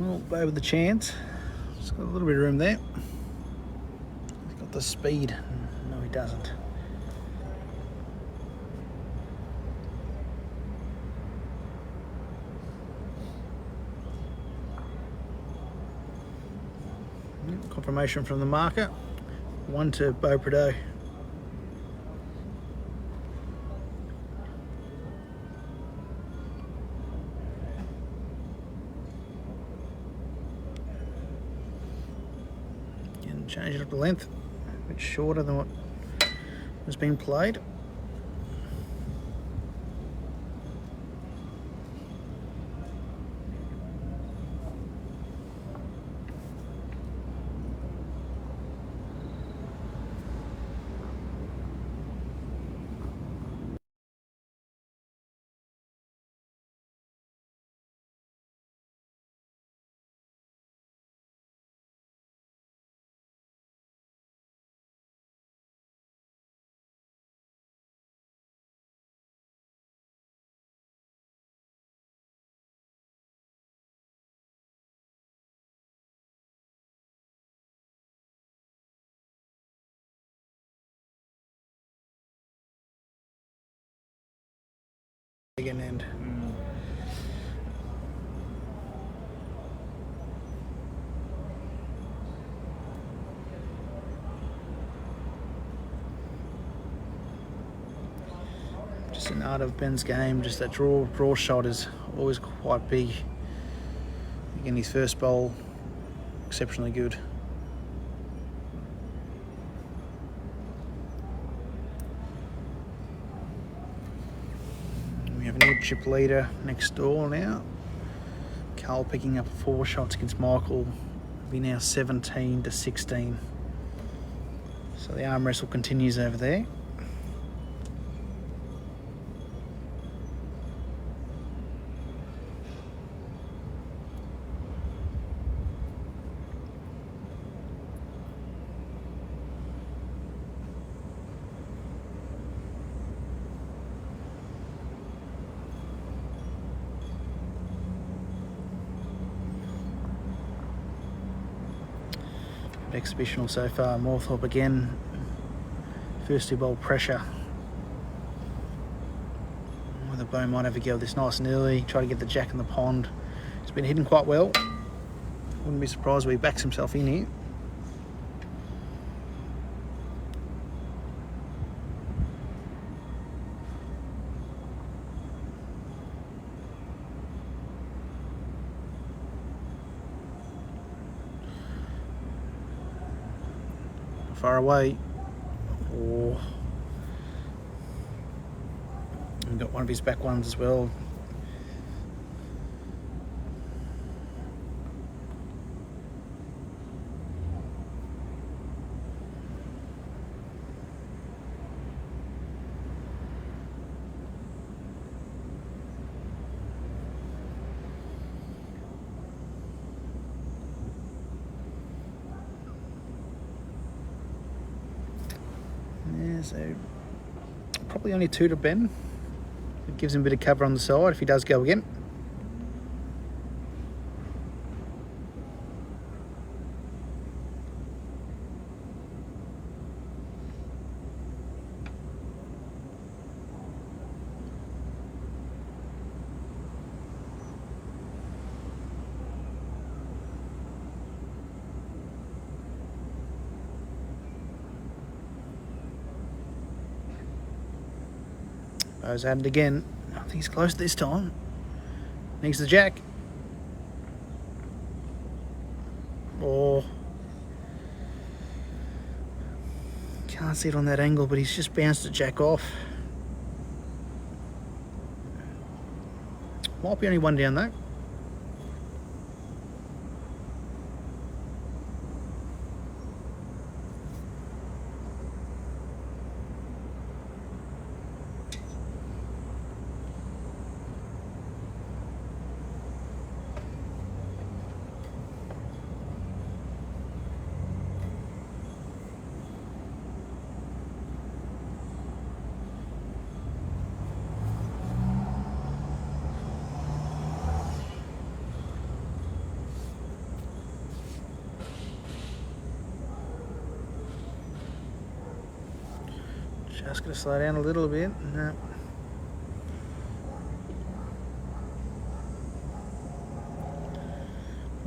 Well, Bow with the chance. He's got a little bit of room there. He's got the speed. No, he doesn't. Confirmation from the marker. 1 to Beau Prideaux. Change it up the length, a bit shorter than what has been played. Again, end. Just an art of Ben's game. Just that draw shot is always quite big. Again, his first bowl exceptionally good. We have a new chip leader next door now. Carl picking up 4 shots against Michael. It'll be now 17-16. So the arm wrestle continues over there. Exhibitional so far. Moorthorpe again. First 2 bowl pressure. Whether Beau might have a go this nice and early. Try to get the jack in the pond. He's been hitting quite well. Wouldn't be surprised when he backs himself in here. Far away. Oh. We've got one of his back ones as well. Yeah, so probably only 2 to Ben. It gives him a bit of cover on the side if he does go again. Bo's at it again. I think he's close this time. Needs the jack. Oh. Can't see it on that angle, but he's just bounced the jack off. Might be only one down though. Just going to slow down a little bit. No.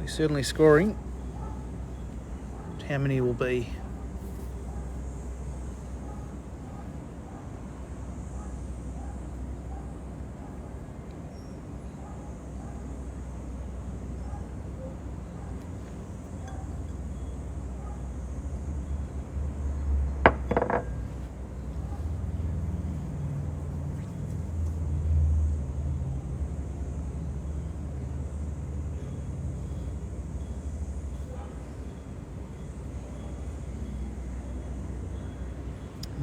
He's certainly scoring. How many will be?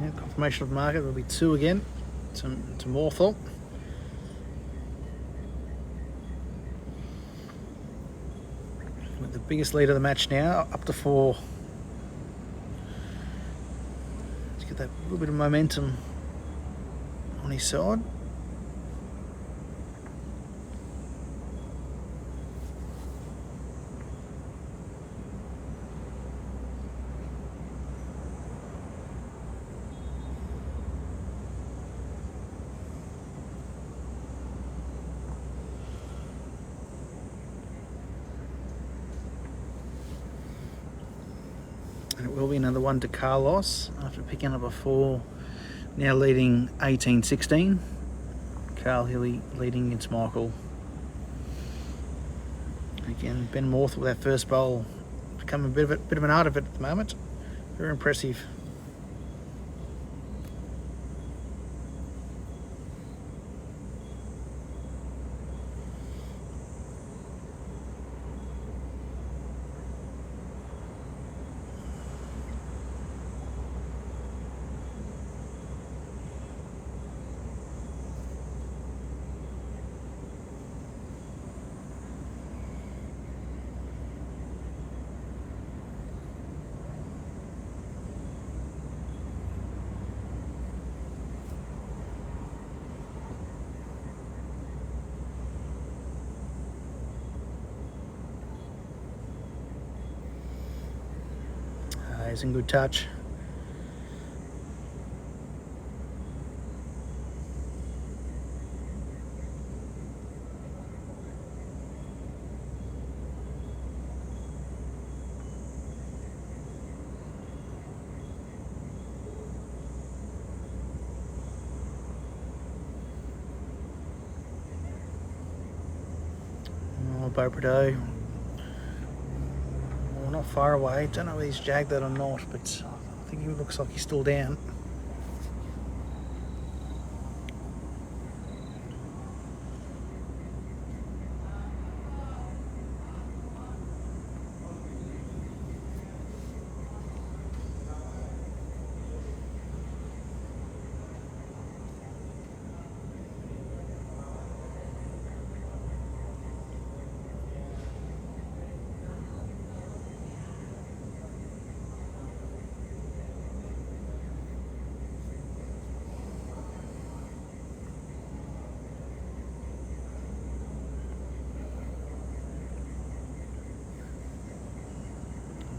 Yeah, confirmation of market will be 2 again to Morthorpe. With the biggest lead of the match now, up to 4. Let's get that little bit of momentum on his side. And it will be another one to Carlos after picking up a 4, now leading 18-16. Carl Hilly leading against Michael. Again, Ben Morth with that first bowl become a bit of an art of it at the moment. Very impressive. He's in good touch. Oh, Beau Prudhoe. Not far away. Don't know whether he's jagged that or not, but I think he looks like he's still down.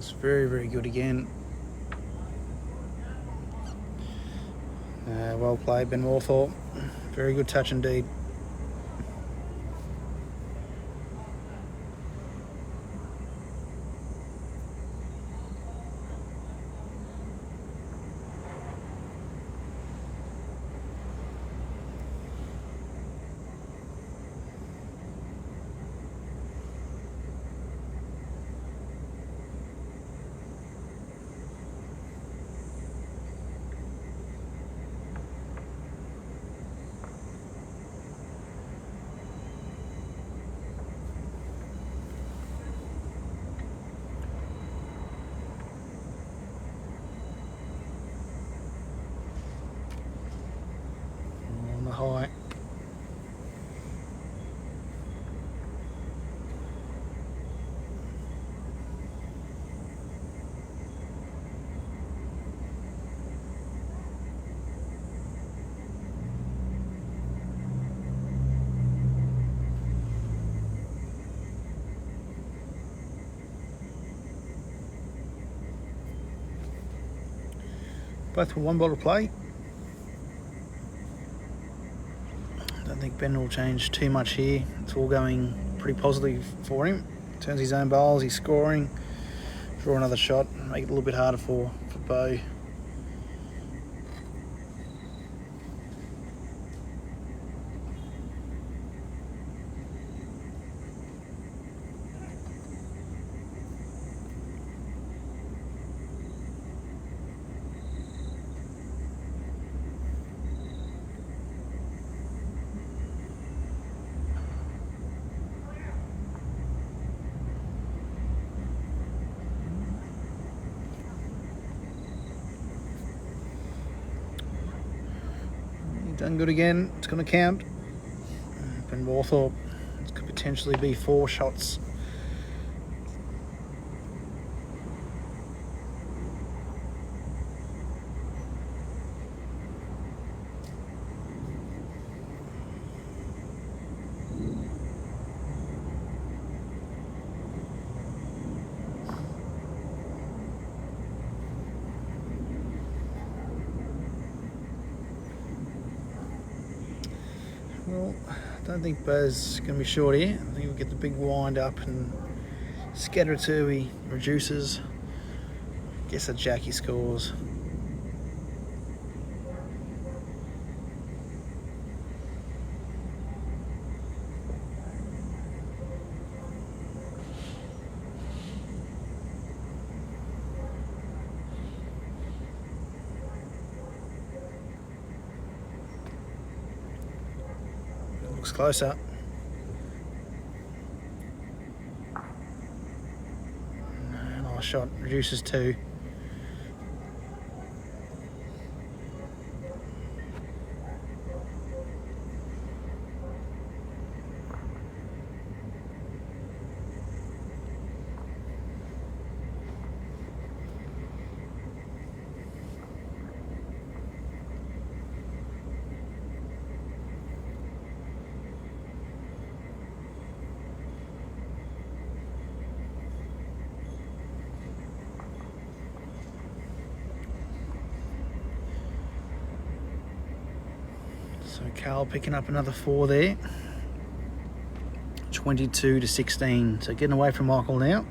Looks very, very good again. Well played, Ben Warthorpe. Very good touch indeed. On the high. Both with one bottle play. Don't think Ben will change too much here. It's all going pretty positively for him. Turns his own bowls, he's scoring. Draw another shot, make it a little bit harder for Beau. Done good again. It's going to count. Ben Warthorpe. It could potentially be 4 shots. Well, I don't think Beau's going to be short here. I think we'll get the big wind up and scatter it to he reduces. Guess that Jackie scores. Looks closer. Nice shot, reduces 2. So Carl picking up another 4 there. 22 to 16. So getting away from Michael now.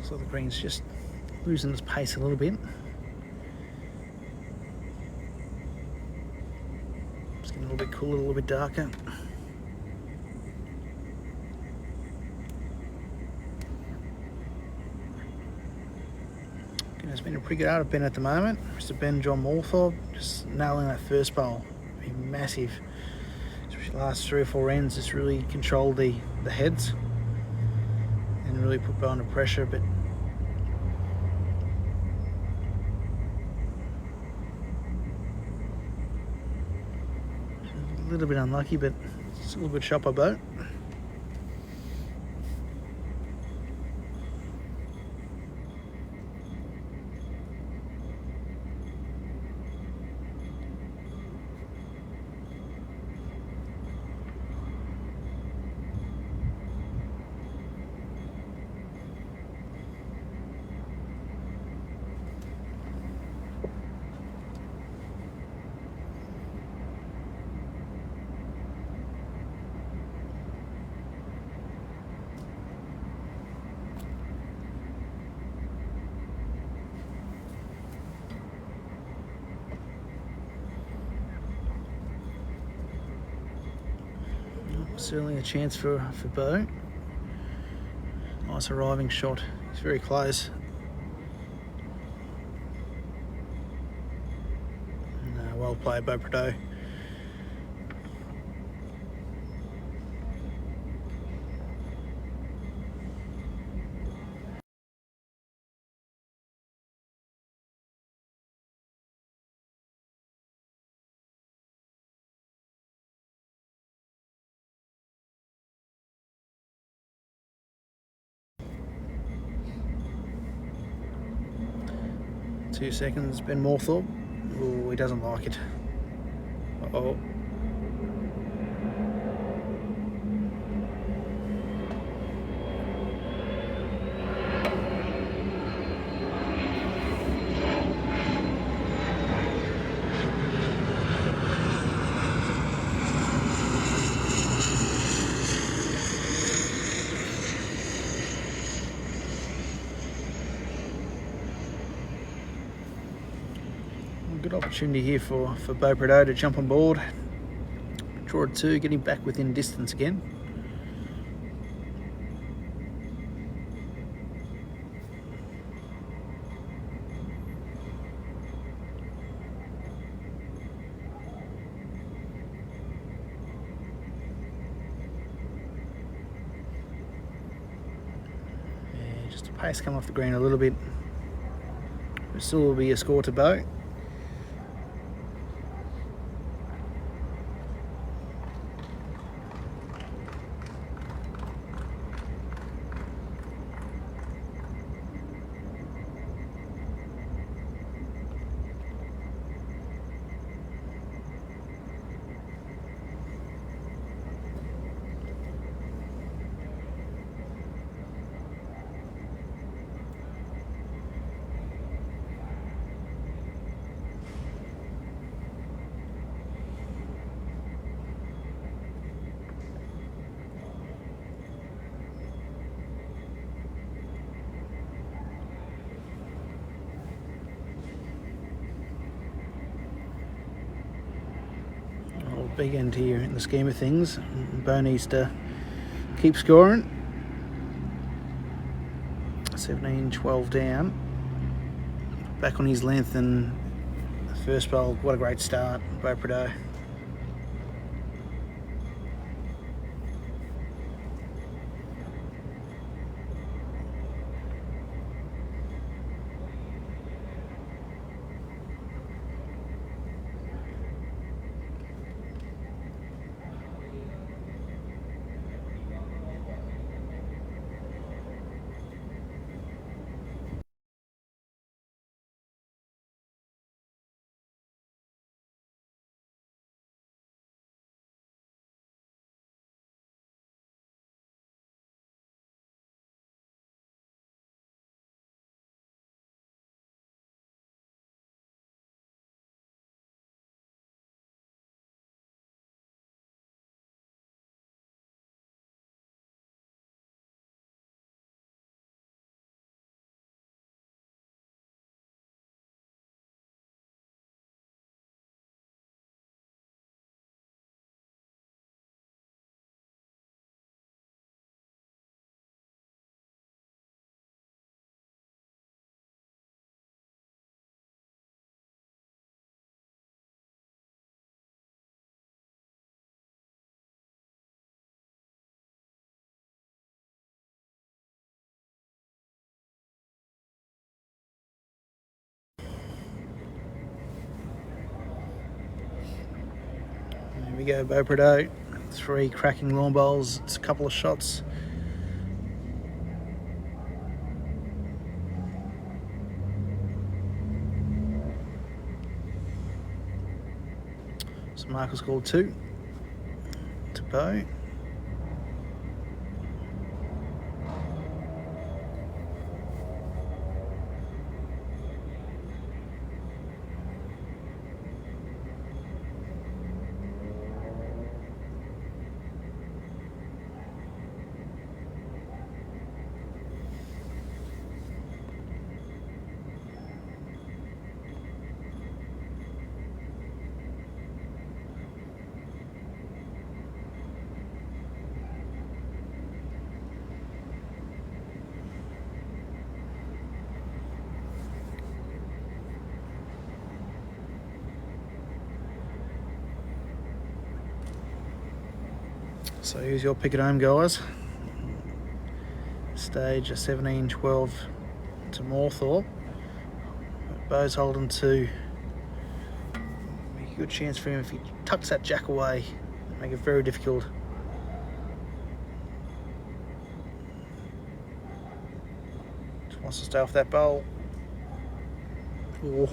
So the green's just losing its pace a little bit. It's getting a little bit cooler, a little bit darker. It's been a pretty good out of Ben at the moment. Mr. Ben John Moorthorpe just nailing that first bowl. Massive. Especially the last 3 or 4 ends, just really controlled the heads and really put Bo under pressure. But a little bit unlucky, but still a good shot by Bo. Certainly a chance for Bo. Nice arriving shot. He's very close. And, well played, Bo Prado. Two seconds, Ben Moorthorpe. Oh, he doesn't like it. Uh-oh. Good opportunity here for Bo Prado to jump on board, draw a 2, getting back within distance again. Yeah, just a pace coming off the green a little bit. It still will be a score to Bo. Big end here in the scheme of things. Bo needs to keep scoring. 17-12 down. Back on his length, and the first bowl, what a great start, Bo Prado. we go, Beaupredot. 3 cracking lawn bowls. It's a couple of shots. So Marcus called 2 to Beau. So here's your pick at home, guys. Stage a 17-12 to Moorthorpe. Beau's holding 2. Make a good chance for him if he tucks that jack away. Make it very difficult. Just wants to stay off that bowl. Oh.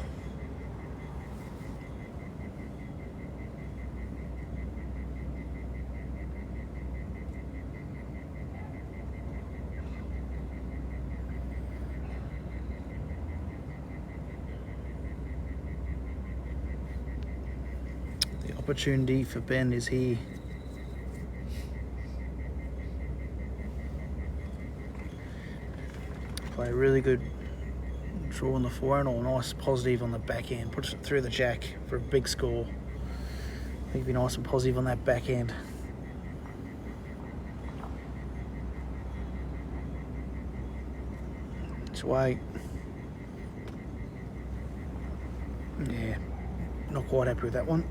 The opportunity for Ben is here. Play a really good draw on the forehand, or nice positive on the backhand. Puts it through the jack for a big score. I think it'd be nice and positive on that backhand. It's away. Yeah, not quite happy with that one.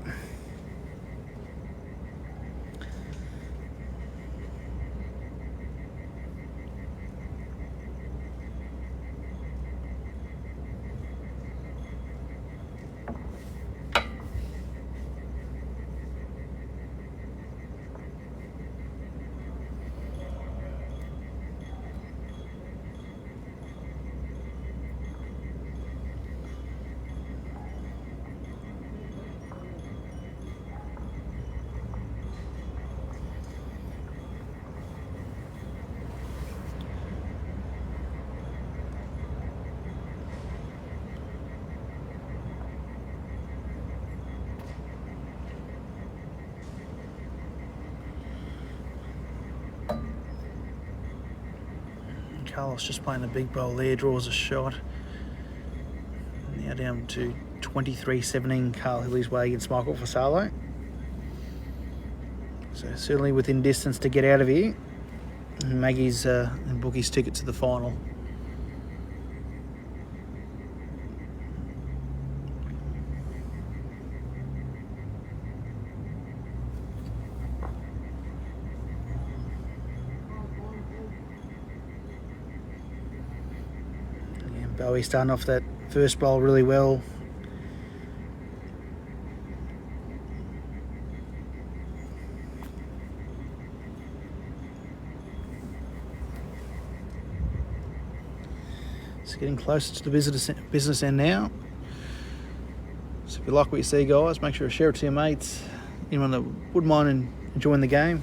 Carlos just playing a big bowl there, draws a shot. Now down to 23-17, Carl Hilly's way against Michael Fasalo. So certainly within distance to get out of here. And Maggie's and Bookie's ticket to the final. Bowie starting off that first bowl really well. It's getting closer to the business end now. So if you like what you see, guys, make sure to share it to your mates. Anyone that wouldn't mind enjoying the game.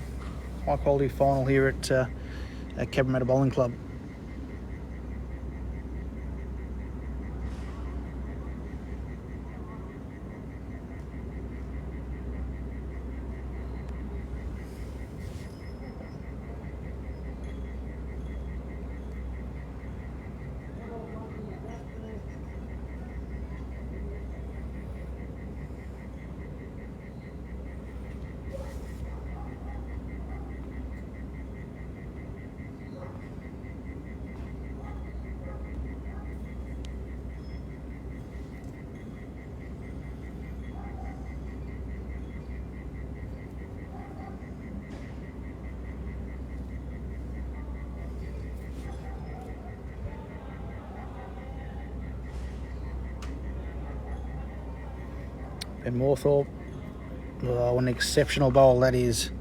High quality final here at Cabramatta Bowling Club. Ben Moorthorpe Oh, an exceptional bowl that is.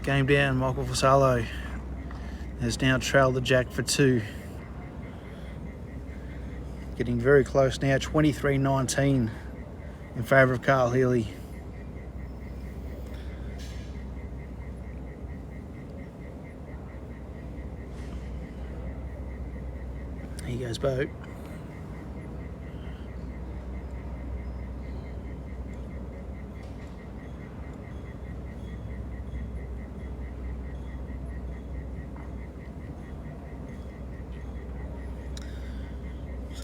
Game down, Michael Vassallo has now trailed the Jack for 2. Getting very close now, 23-19 in favour of Carl Healy. Here goes Boat.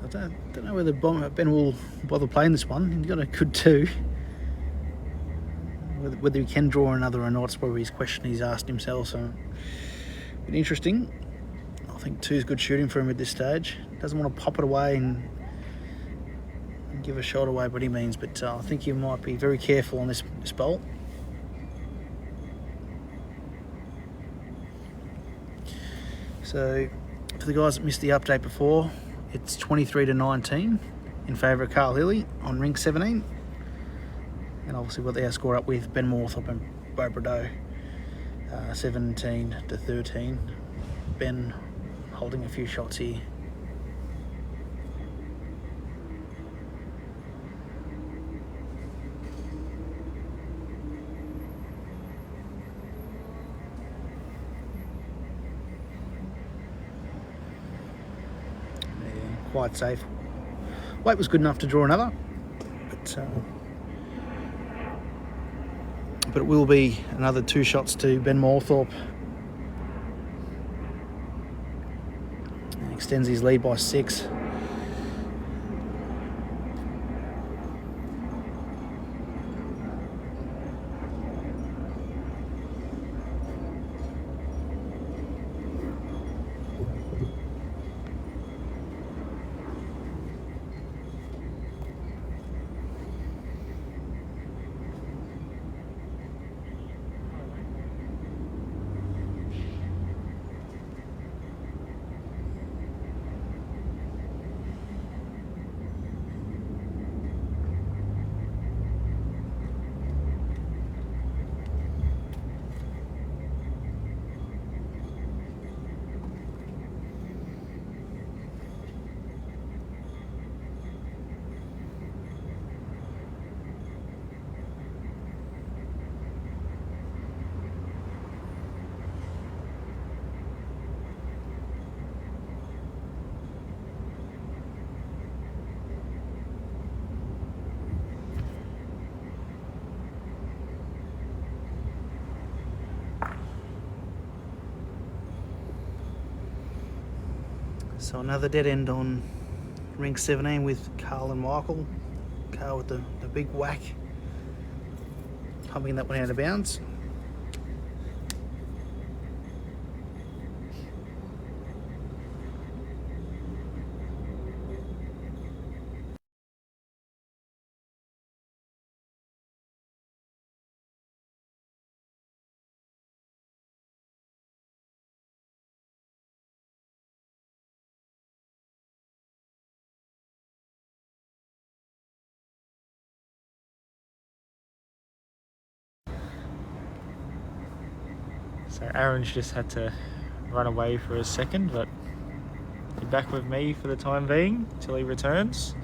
I don't know whether Ben will bother playing this one. He's got a good 2. Whether he can draw another or not is probably his question he's asked himself. So, but interesting. I think 2 is good shooting for him at this stage. Doesn't want to pop it away and give a shot away by any means, but I think he might be very careful on this bowl. So, for the guys that missed the update before, it's 23-19 in favour of Carl Healy on ring 17. And obviously what they score up with Ben Moorthorpe and Beau Bordeaux, 17-13. Ben holding a few shots here. Quite safe. Weight was good enough to draw another, but it will be another 2 shots to Ben Moorthorpe. And extends his lead by 6. So another dead end on ring 17 with Carl and Michael. Carl with the big whack. pumping that one out of bounds. So Aaron's just had to run away for a second, but he's back with me for the time being till he returns.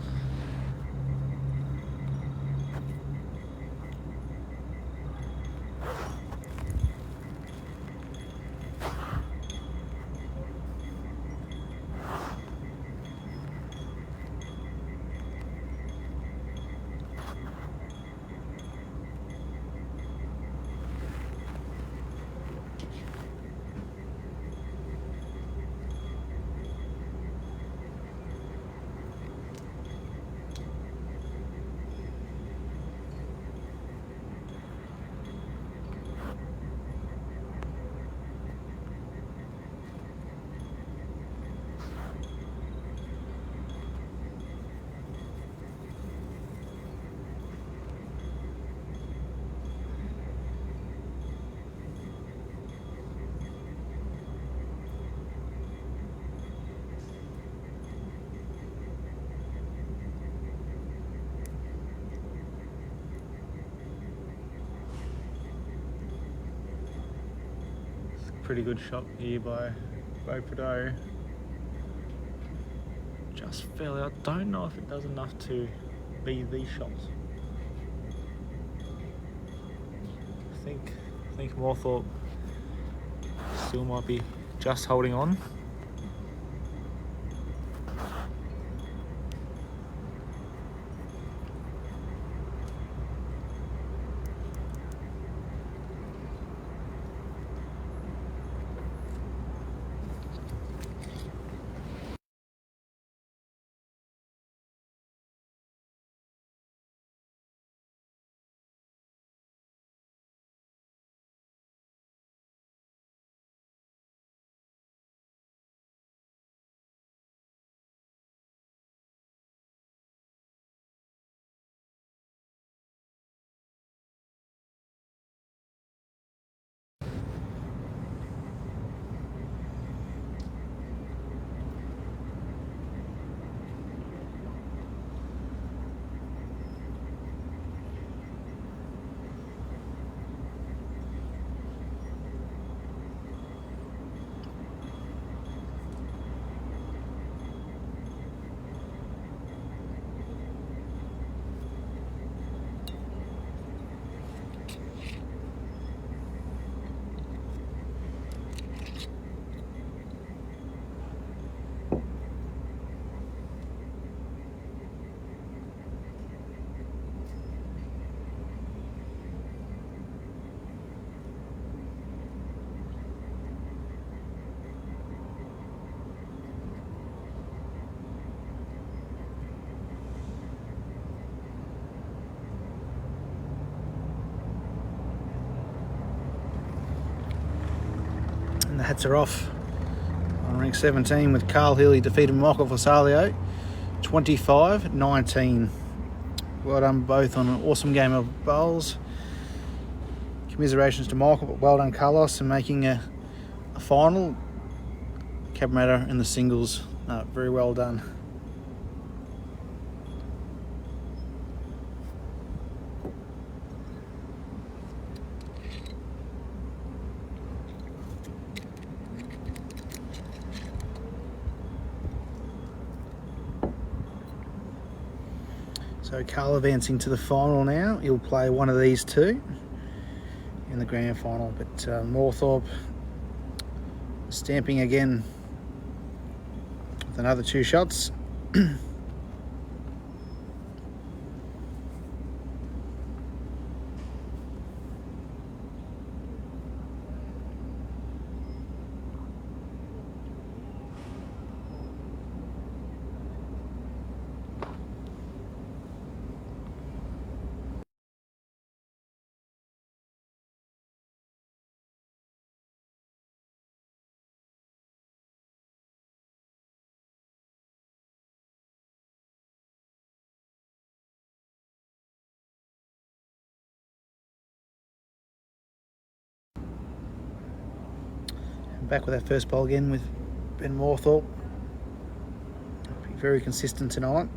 Pretty good shot here by Beaupreau. Just fell out. Don't know if it does enough to be the shot. I think Moorthorpe still might be just holding on. The hats are off on rank 17 with Carl Healy defeated Michael Fasalio 25-19. Well done both on an awesome game of bowls. Commiserations to Michael, but well done Carlos in making a final. Cabramatta in the singles, very well done. So Carl advancing to the final now. He'll play one of these two in the grand final. But Moorthorpe stamping again with another 2 shots. Back with our first bowl again with Ben Moorthorpe. Be very consistent tonight.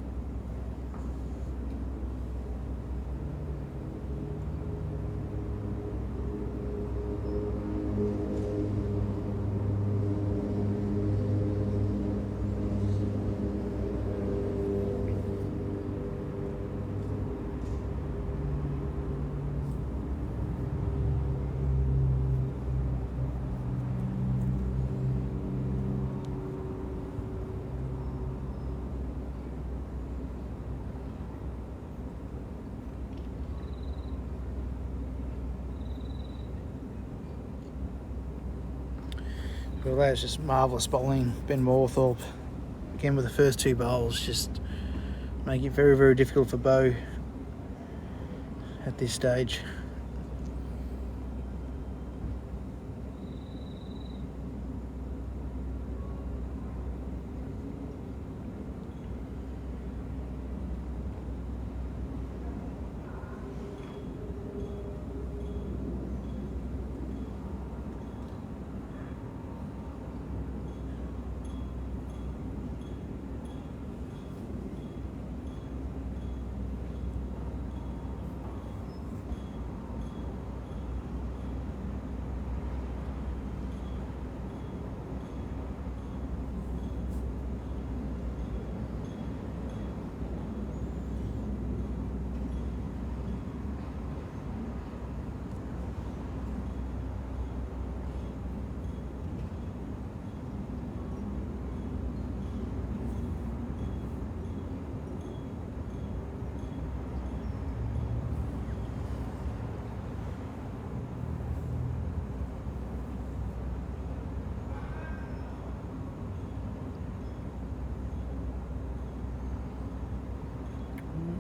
Well, that's just marvellous bowling. Ben Moorthorpe, again with the first two bowls, just make it very, very difficult for Beau at this stage.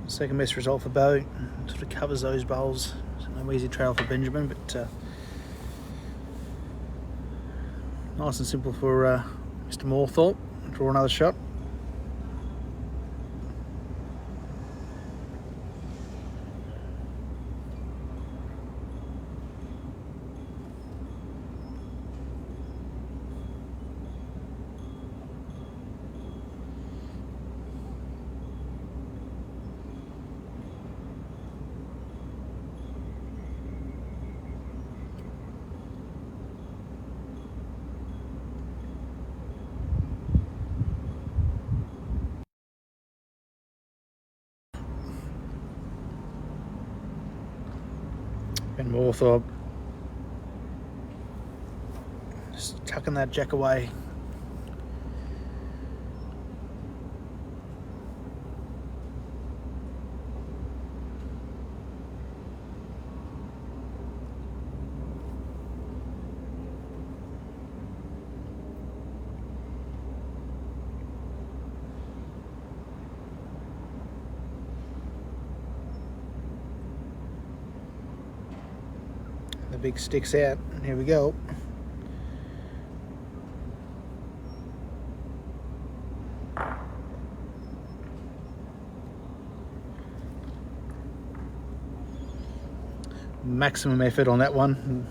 Second best result for Beau, sort of covers those bowls. So no easy trail for Benjamin, but nice and simple for Mr. Moorthorpe. Draw another shot. Ben Moorthorpe just tucking that jack away. The big stick's out. Here we go. Maximum effort on that one.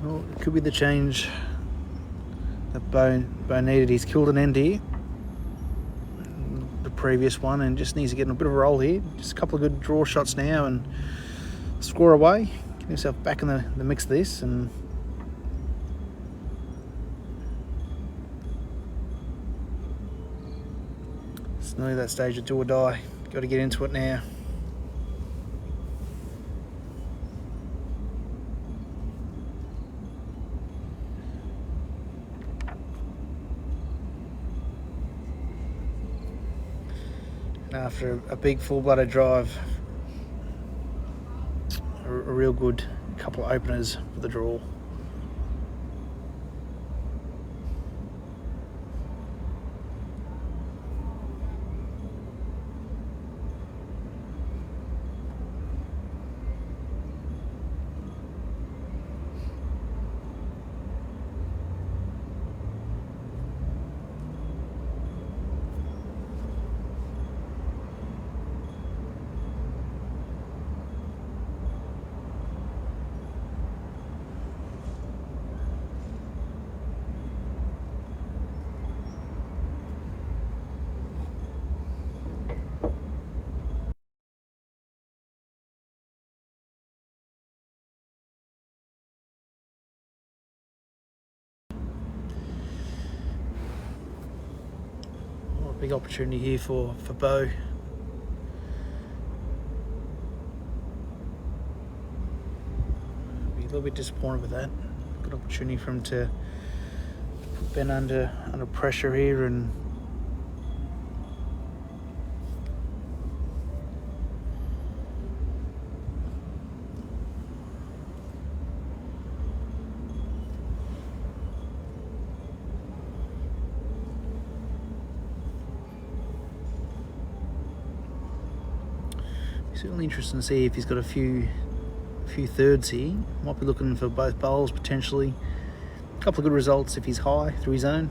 Well, it could be the change that Bo needed. He's killed an end here, the previous one, and just needs to get in a bit of a roll here. Just a couple of good draw shots now and score away. Get himself back in the mix of this, and it's nearly that stage of do or die. Got to get into it now. After a big full-blooded drive, a real good couple of openers for the draw. Big opportunity here for Bo. Be a little bit disappointed with that. Good opportunity for him to put Ben under pressure here and certainly interesting to see if he's got a few thirds here. Might be looking for both bowls potentially. A couple of good results if he's high through his own.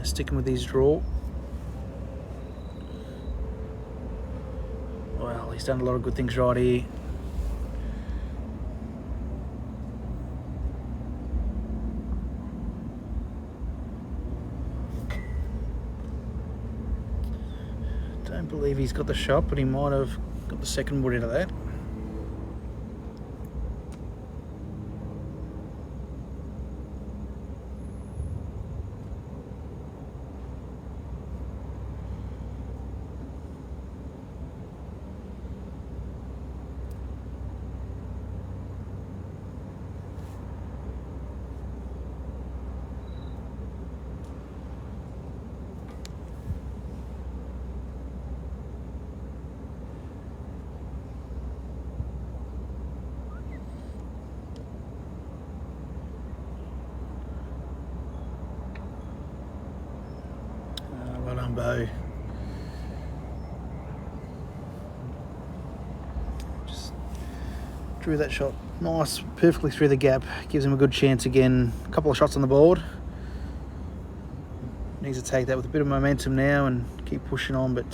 Sticking with his draw. Well, he's done a lot of good things right here. Don't believe he's got the shot, but he might have got the second wood into that. Well done, Bo. Just drew that shot nice, perfectly through the gap. Gives him a good chance again. A couple of shots on the board. Needs to take that with a bit of momentum now and keep pushing on, but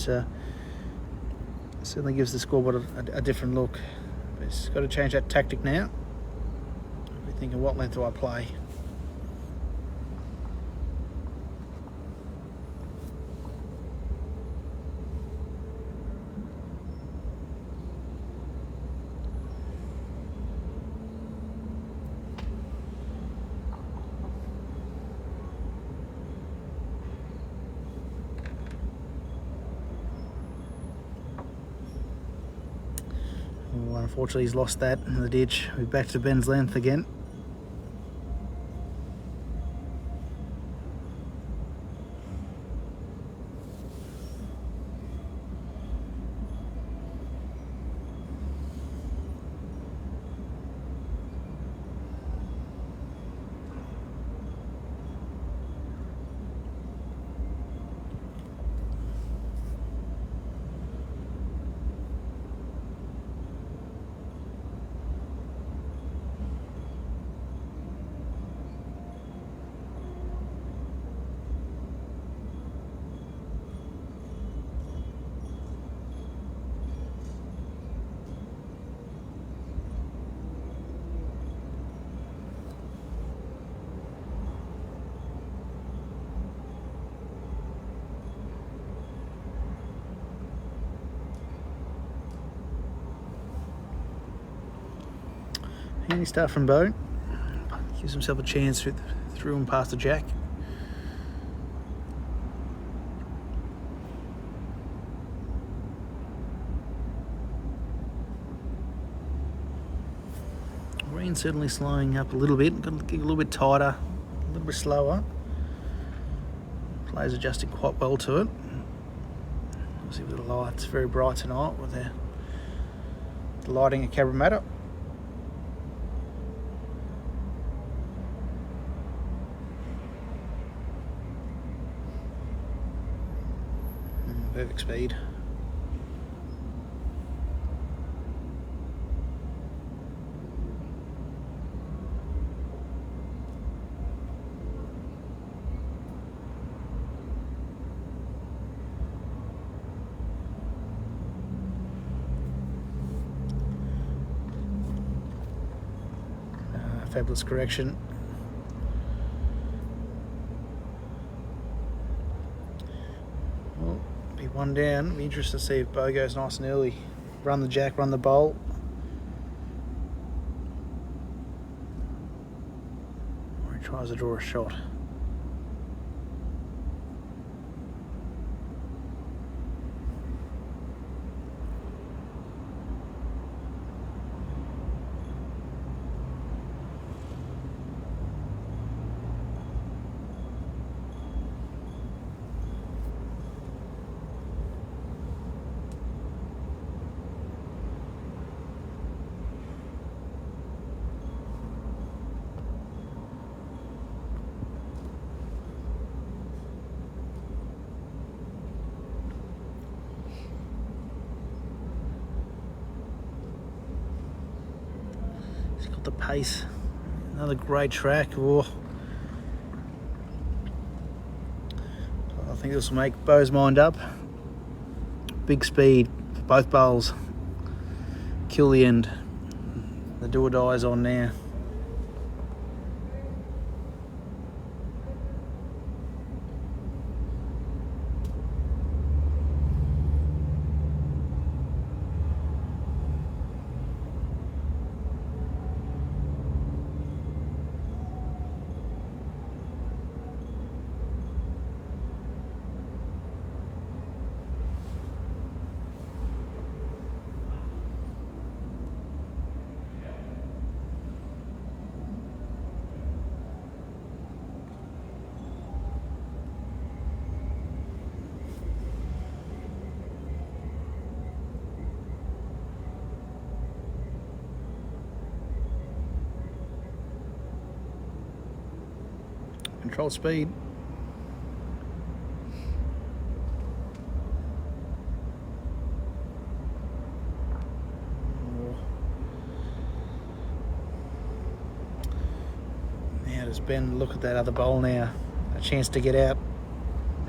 certainly gives the scoreboard a different look. But he's got to change that tactic now. Be thinking, what length do I play? Well, unfortunately, he's lost that in the ditch. We're back to Ben's length again. Handy start from Bo. Gives himself a chance through and past the jack. Green certainly slowing up a little bit. Got to get a little bit tighter, a little bit slower. Players adjusting quite well to it. Obviously with the lights very bright tonight with the lighting at Cabramatta. Perfect speed. Fabulous correction. Well, be one down. Be interested to see if Bo goes nice and early. Run the jack, run the bowl. Or he tries to draw a shot. He's got the pace. Another great track. Oh. I think this will make Bo's mind up. Big speed for both bowls. Kill the end. The do or die's on now. Control speed. Now does Ben look at that other bowl now? A chance to get out.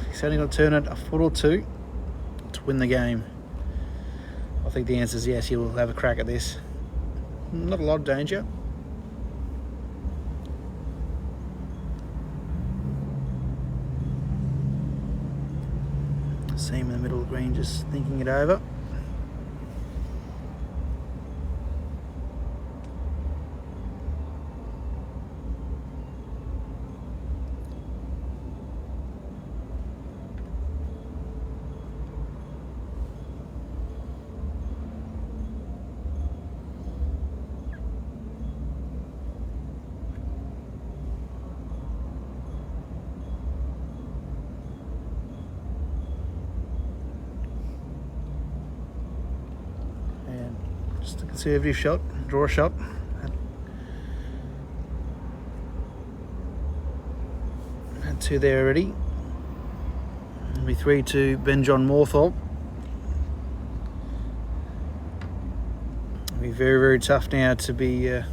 He's only going to turn it a foot or two to win the game. I think the answer is yes, he'll have a crack at this. Not a lot of danger. See him in the middle of the green just thinking it over. Just a conservative shot, draw a shot. Had two there already. It'll be 3-2 Ben John Morthorpe. It'll be very, very tough now to be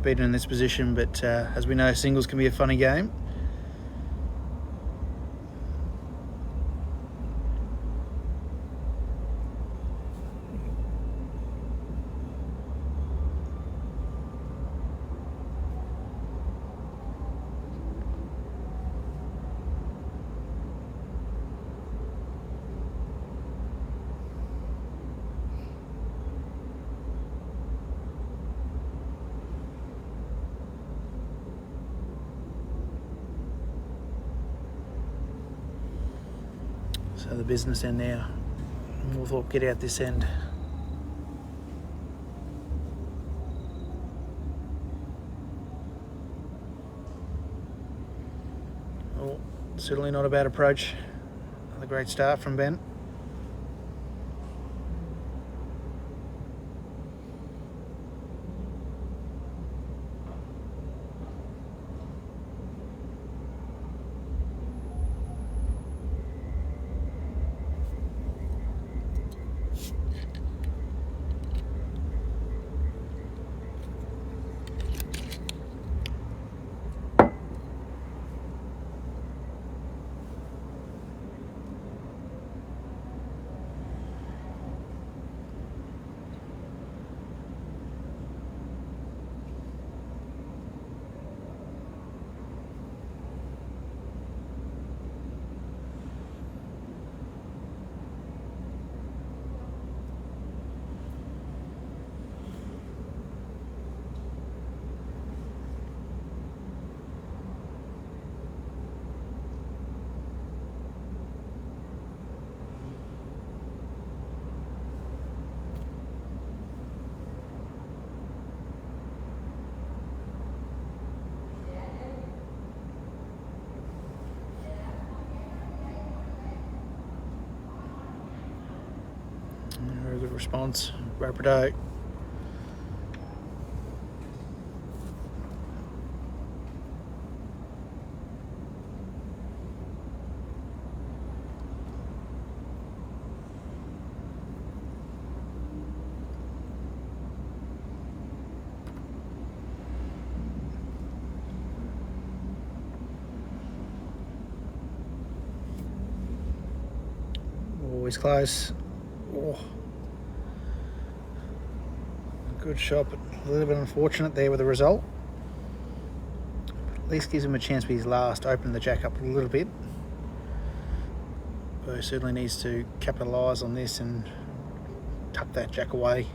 beaten in this position, but as we know, singles can be a funny game. So the business end now. Northorpe get out this end. Oh, certainly not a bad approach. Another great start from Ben. Very good response. Rapido. Always close. Oh. Good shot, but a little bit unfortunate there with the result. But at least gives him a chance with his last, open the jack up a little bit. But he certainly needs to capitalise on this and tuck that jack away.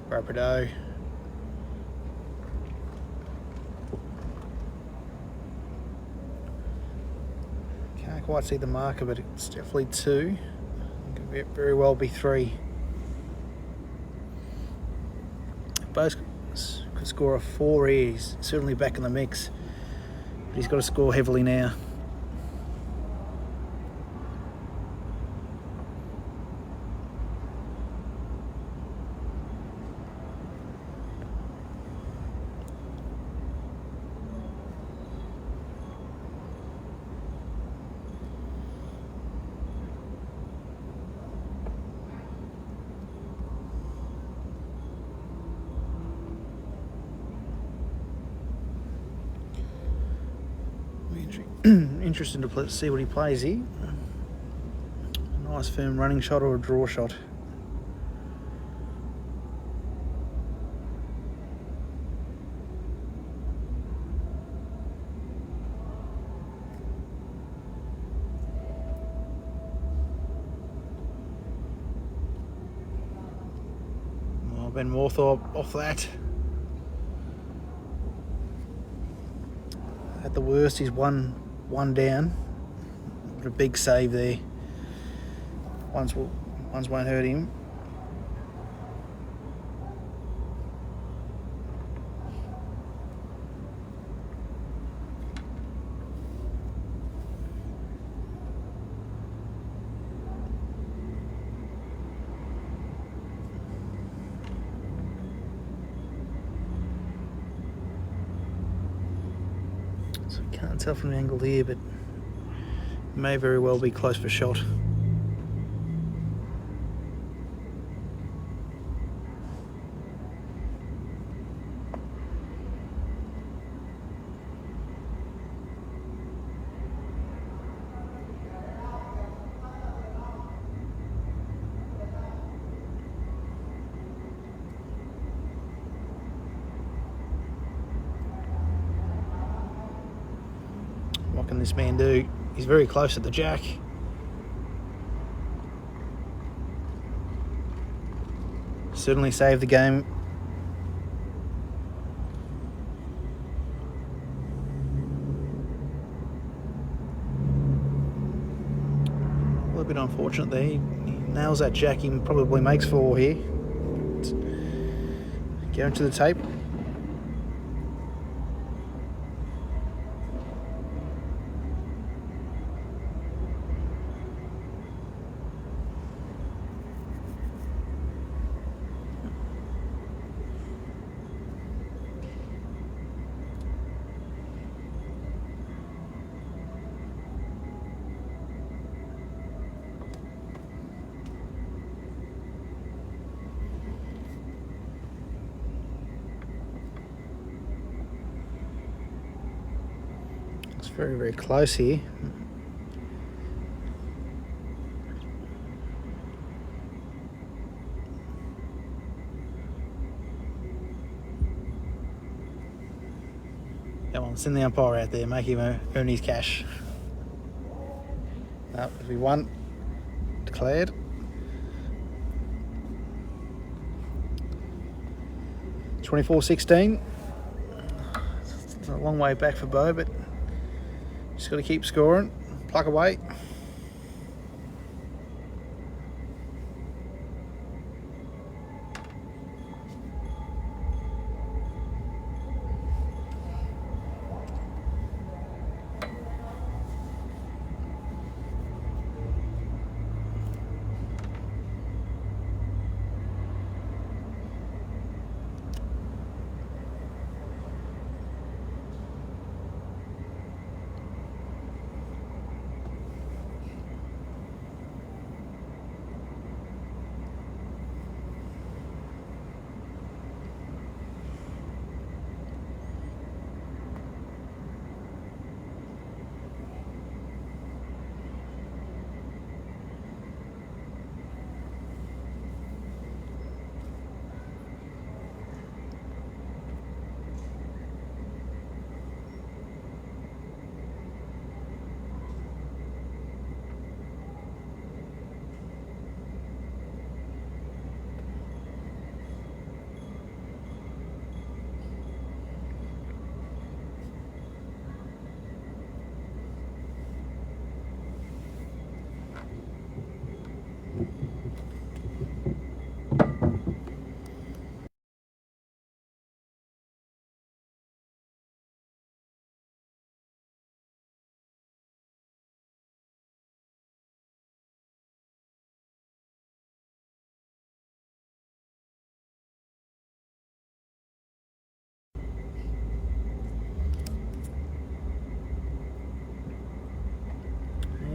Rapido. Can't quite see the marker, but it's definitely 2. Could very well be 3. Both could score a 4 here. He's certainly back in the mix, but he's got to score heavily now. Interesting to see what he plays here. A nice firm running shot or a draw shot. Oh, Ben Northorpe off that. At the worst, he's one down. But a big save there. Ones won't hurt him. So can't tell from the angle here, but may very well be close for shot. What can this man do? He's very close at the jack. Certainly saved the game. little bit unfortunate there. He nails that jack, he probably makes 4 here. Go into the tape. It's very, very close here. Come on, send the umpire out there, make him earn his cash. No, we won. Declared. $24-16. It's a long way back for Beau, but just got to keep scoring, pluck away.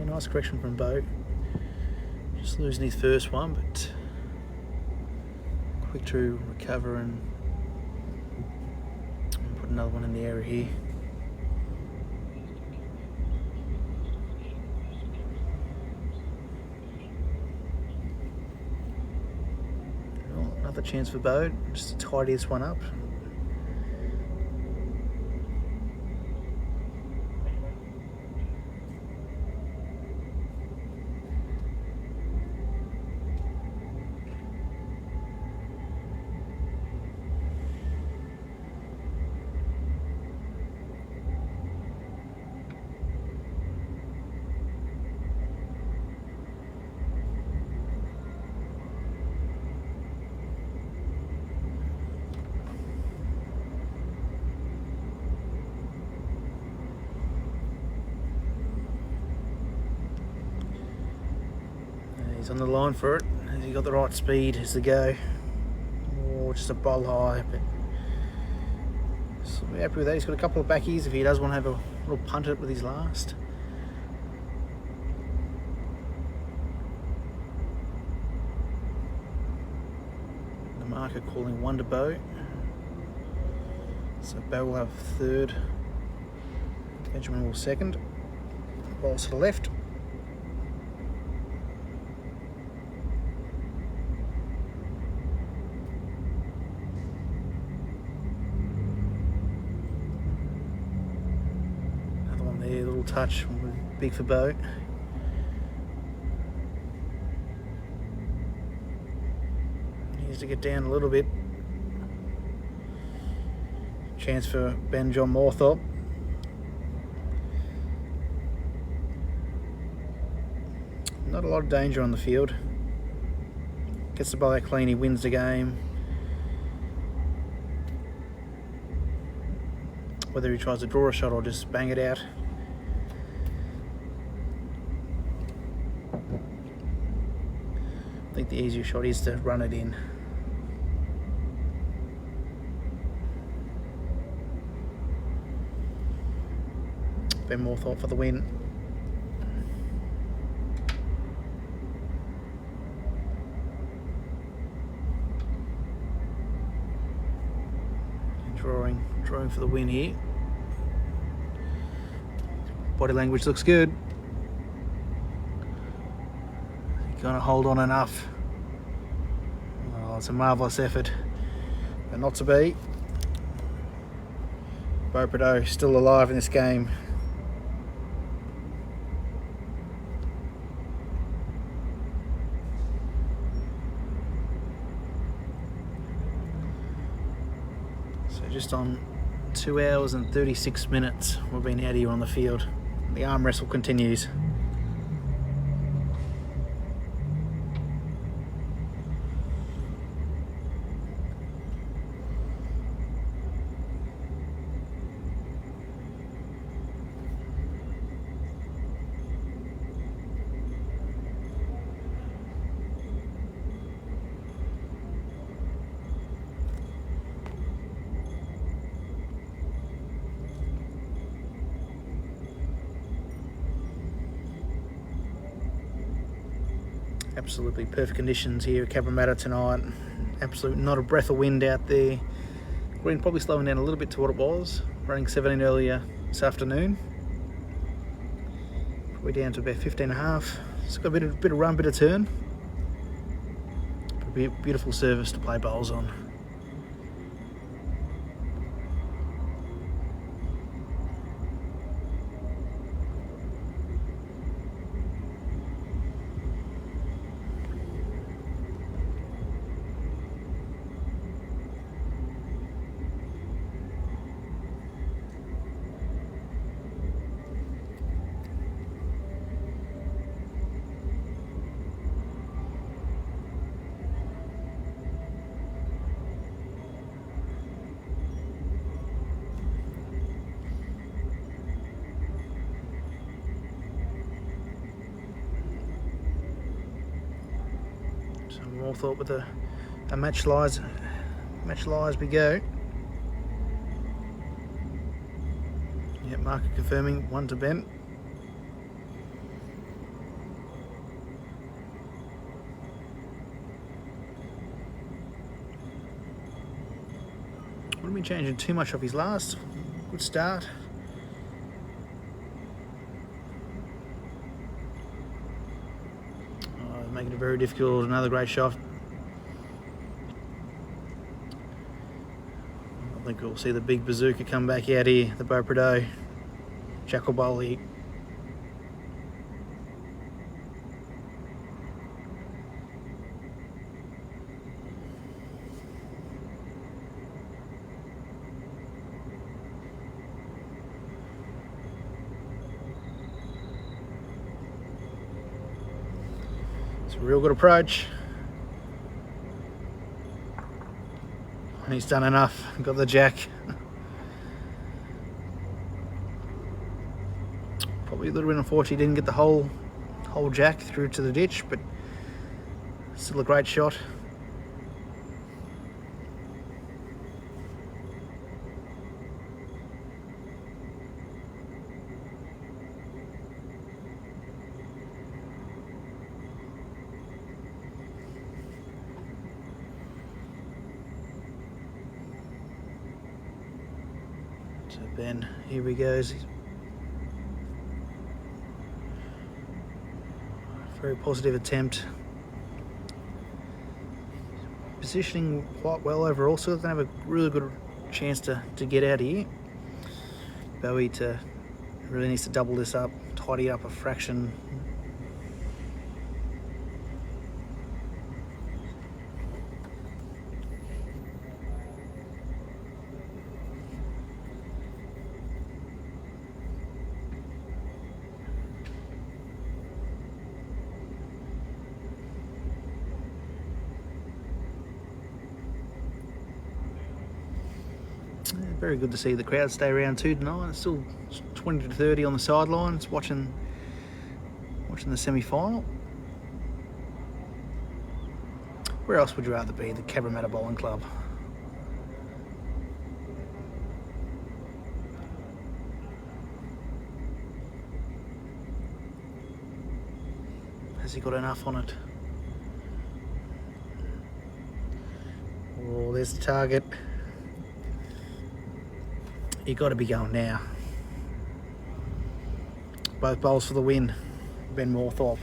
Nice correction from Beau. Just losing his first one, but quick to recover and put another one in the area here. Well, another chance for Beau, just to tidy this one up. He's on the line for it. Has he got the right speed as to go? Or just a bowl high, but so we're happy with that. He's got a couple of backies if he does want to have a little punt at it with his last. The marker calling 1 to Beau. So Beau will have 3rd. Benjamin will 2nd. Balls to the left. There, little touch, big for Beau. Needs to get down a little bit. Chance for Ben John Morthorpe. Not a lot of danger on the field. Gets the ball out clean, he wins the game. Whether he tries to draw a shot or just bang it out. I think the easier shot is to run it in. Ben Moorthorpe for the win. Drawing for the win here. Body language looks good. Gonna hold on enough. Oh, it's a marvellous effort, but not to be. Beaupréau still alive in this game. So just on 2 hours and 36 minutes we've been out here on the field. The arm wrestle continues. Absolutely perfect conditions here at Cabramatta tonight. Absolutely not a breath of wind out there. Green probably slowing down a little bit to what it was. Running 17 earlier this afternoon. Probably down to about 15.5. It's got a bit of run, bit of turn. It'll be a beautiful surface to play bowls on. So Moorthorpe with a match lies we go. Yeah, marker confirming 1 to Ben. Wouldn't be changing too much off his last. Good start. Making it very difficult. Another great shot. I think we'll see the big bazooka come back out here. The Beaupréau Jackal Bowl here. It's a real good approach. And he's done enough. Got the jack. Probably a little bit unfortunate he didn't get the whole jack through to the ditch, but still a great shot. So Ben, here he goes. Very positive attempt. Positioning quite well overall, so they have a really good chance to get out of here. Bowie really needs to double this up, tidy up a fraction. Very good to see the crowd stay around 2 to 9. It's still 20 to 30 on the sidelines watching the semi-final. Where else would you rather be? The Cabramatta Bowling Club. Has he got enough on it? Oh, there's the target. You got to be going now. Both bowls for the win. Ben Moorthorpe.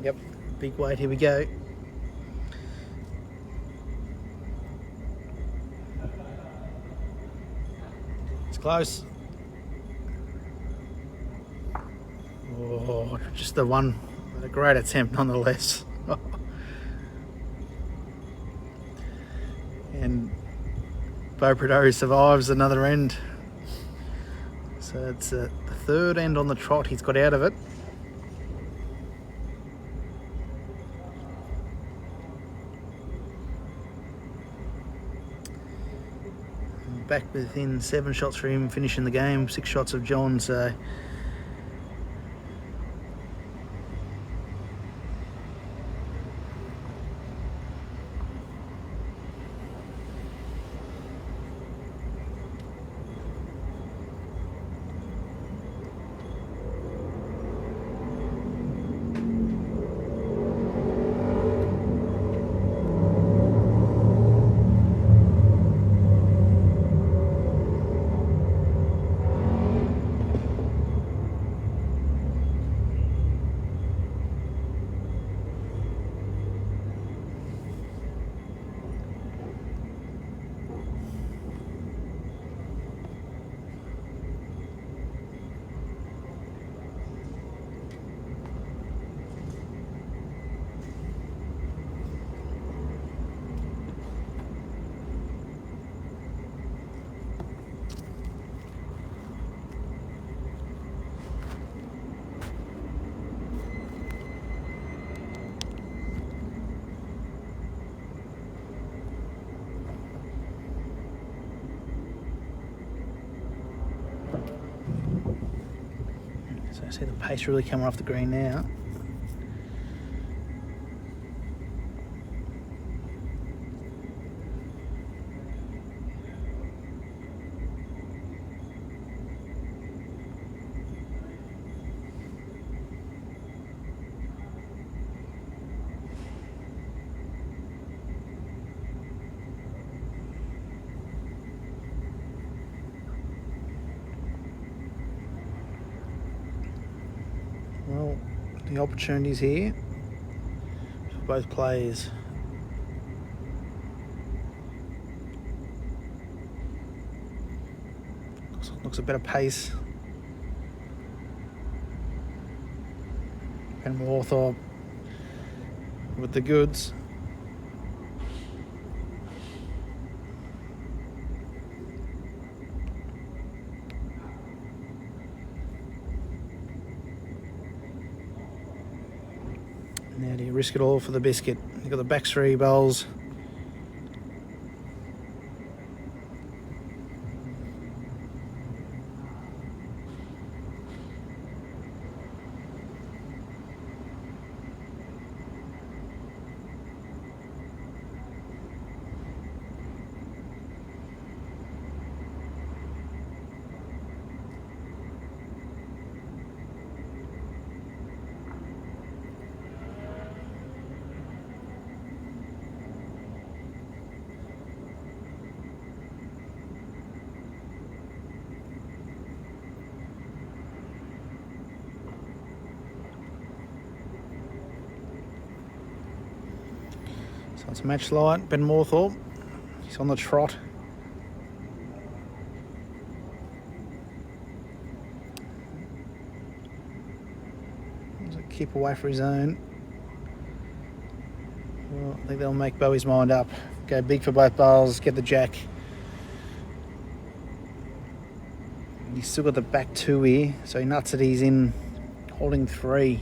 Yep, big weight, here we go. It's close. Oh, just the one, a great attempt nonetheless. And Beau Prideaux survives another end. So it's the third end on the trot he's got out of it. Back within 7 shots for him, finishing the game. 6 shots of John, so I see the pace really coming off the green now. Well, the opportunities here for both players. Looks a better pace. Ben Moorthorpe with the goods. Now do you risk it all for the biscuit? You've got the back 3 bowls. So it's match light. Ben Moorthorpe, he's on the trot. keep away for his own. Well, I think they'll make Bowie's mind up. Go big for both bowls, get the jack. He's still got the back 2 here, so he nuts it, he's in holding 3.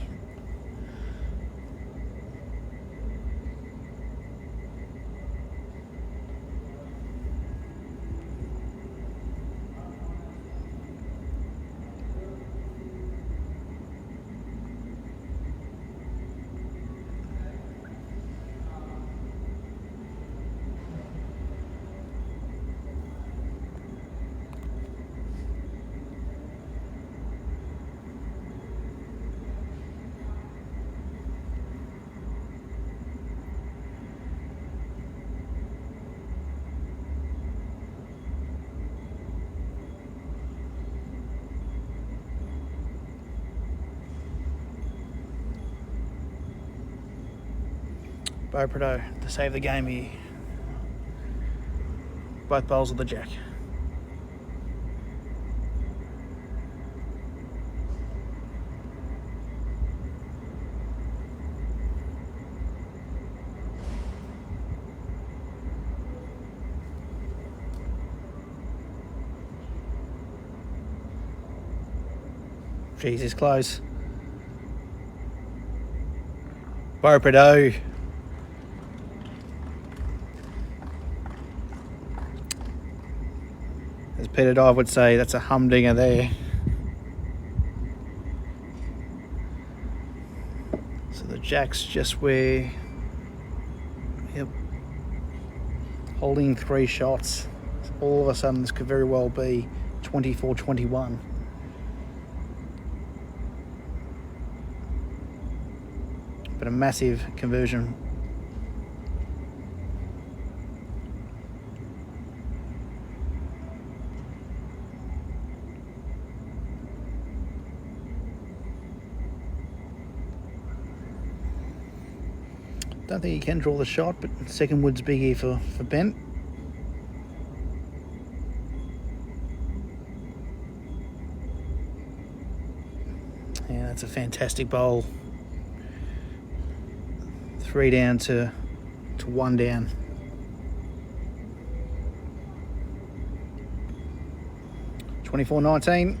Beau Prudhoe to save the game here. Both bowls of the jack. Jesus, close. Beau Prudhoe. As Peter Dive would say, that's a humdinger there. So the jack's just where, yep, holding 3 shots. All of a sudden this could very well be 24-21. But a massive conversion. Don't think he can draw the shot, but second wood's big here for Bent. Yeah, that's a fantastic bowl. 3 down to 1 down. $24.19.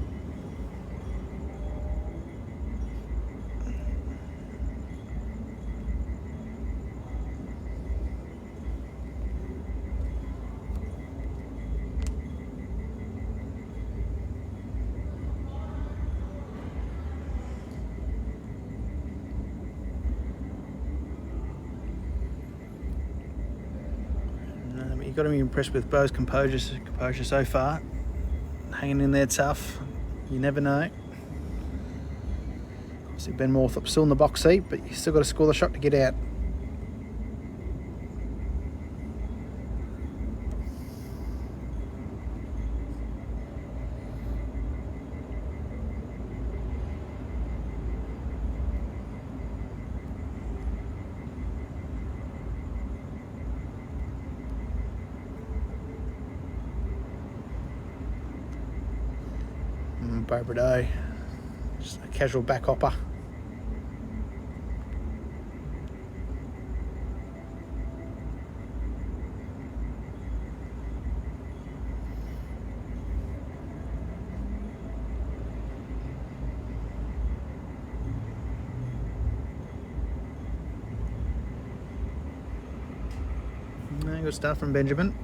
You've got to be impressed with Beau's composure so far. Hanging in there tough. You never know. See Ben Morthorpe still in the box seat, but you still got to score the shot to get out. Beau Prudhoe, just a casual back hopper. Good start from Benjamin.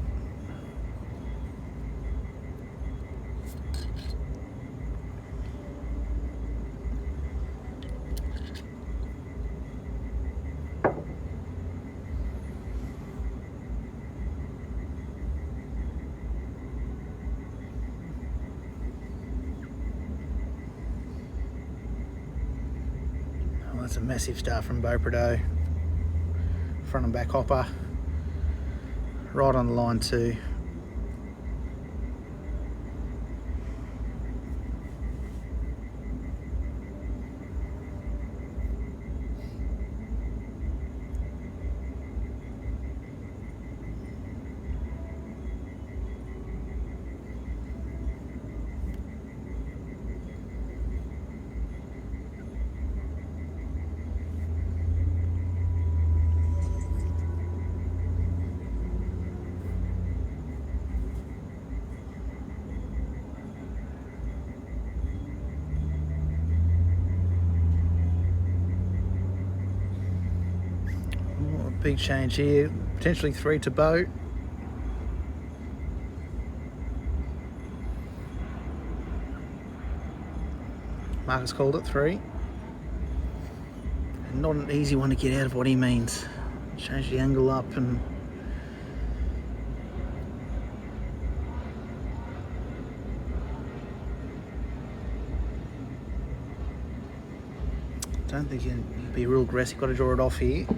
That's a massive start from Beau Prudhoe. Front and back hopper. Right on the line too. big change here. Potentially 3 to Beau. Marcus called it 3. And not an easy one to get out of what he means. Change the angle up and don't think he'll be real aggressive. Got to draw it off here.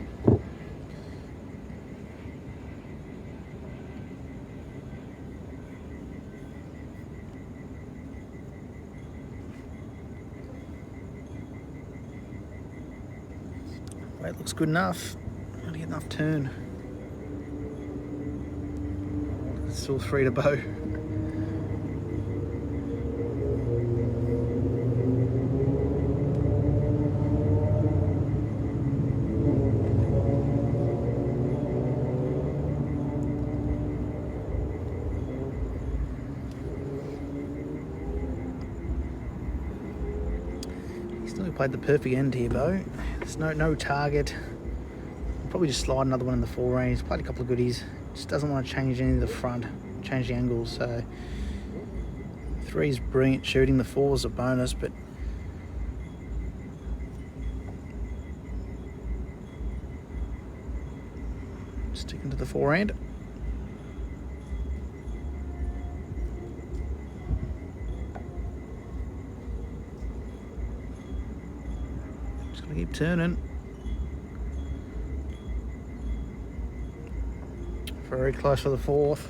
Weight looks good enough. Got to get enough turn. It's still 3 to Beau. Still played the perfect end here, Beau. There's no target. Probably just slide another one in the 4 range. He's played a couple of goodies. Just doesn't want to change any of the front, change the angles. So 3's brilliant shooting. The 4's a bonus, but sticking to the 4 end. Just gonna keep turning. Very close for the 4th.